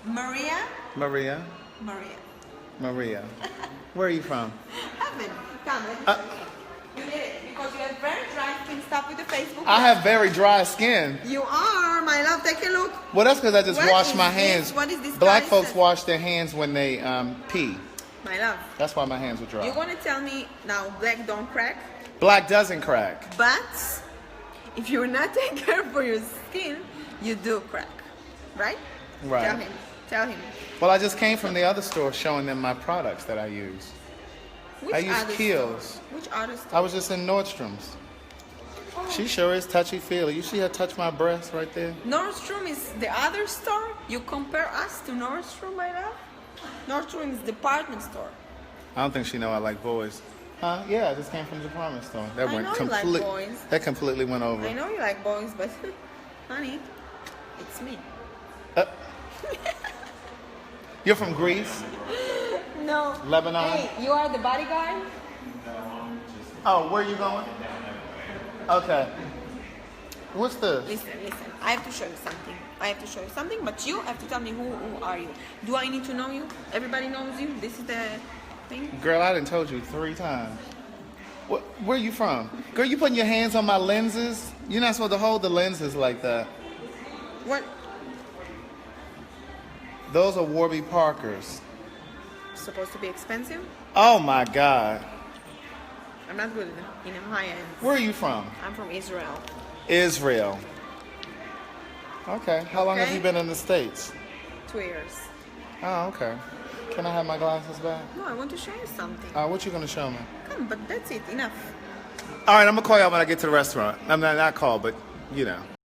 Maria. Maria. Maria. Where are you from? Heaven. Come, let me show you. You did it because you have very dry skin. Stop with the Facebook. I have very dry skin. You are, my love. Take a look. Well, that's because I just What wash is my this? hands. What is this Black guy folks said? wash their hands when they pee. My love. That's why my hands are dry. You're gonna tell me now black don't crack, Black doesn't crack. but if you're not taking care for your skin, you do crack, right? Right. Tell him. Well, I just came from the other store showing them my products that I use. Which I use other Kiehl's. store? Which other store? I was just in Nordstrom's. She sure is touchy-feely. You see her touch my breast right there? Nordstrom is the other store. You compare us to Nordstrom, my love? Nordstrom is department store. I don't think she know I like boys. Huh? Yeah, I just came from the department store. That I went know you like complete. boys. That completely went over. I know you like boys, but honey, it's me. You're from Greece? No. Lebanon? Hey, you are the bodyguard? Oh, where are you going? Okay. What's this? Listen. I have to show you something. But you have to tell me who are you. Do I need to know you? Everybody knows you. This is the thing. Girl, I done told you 3 times. Where you from? Girl, you putting your hands on my lenses? You're not supposed to hold the lenses like that. What? Those are Warby Parkers. Supposed to be expensive? Oh my God. I'm not good in high end. Where are you from? I'm from Israel. Israel. Okay. How long have Okay. you been in the States? 2 years. Oh, okay. Can I have my glasses back? No, I want to show you something. What you gonna show me? Come, but that's it. Enough. All right, I'm gonna call you out when I get to the restaurant. I'm not call, but you know.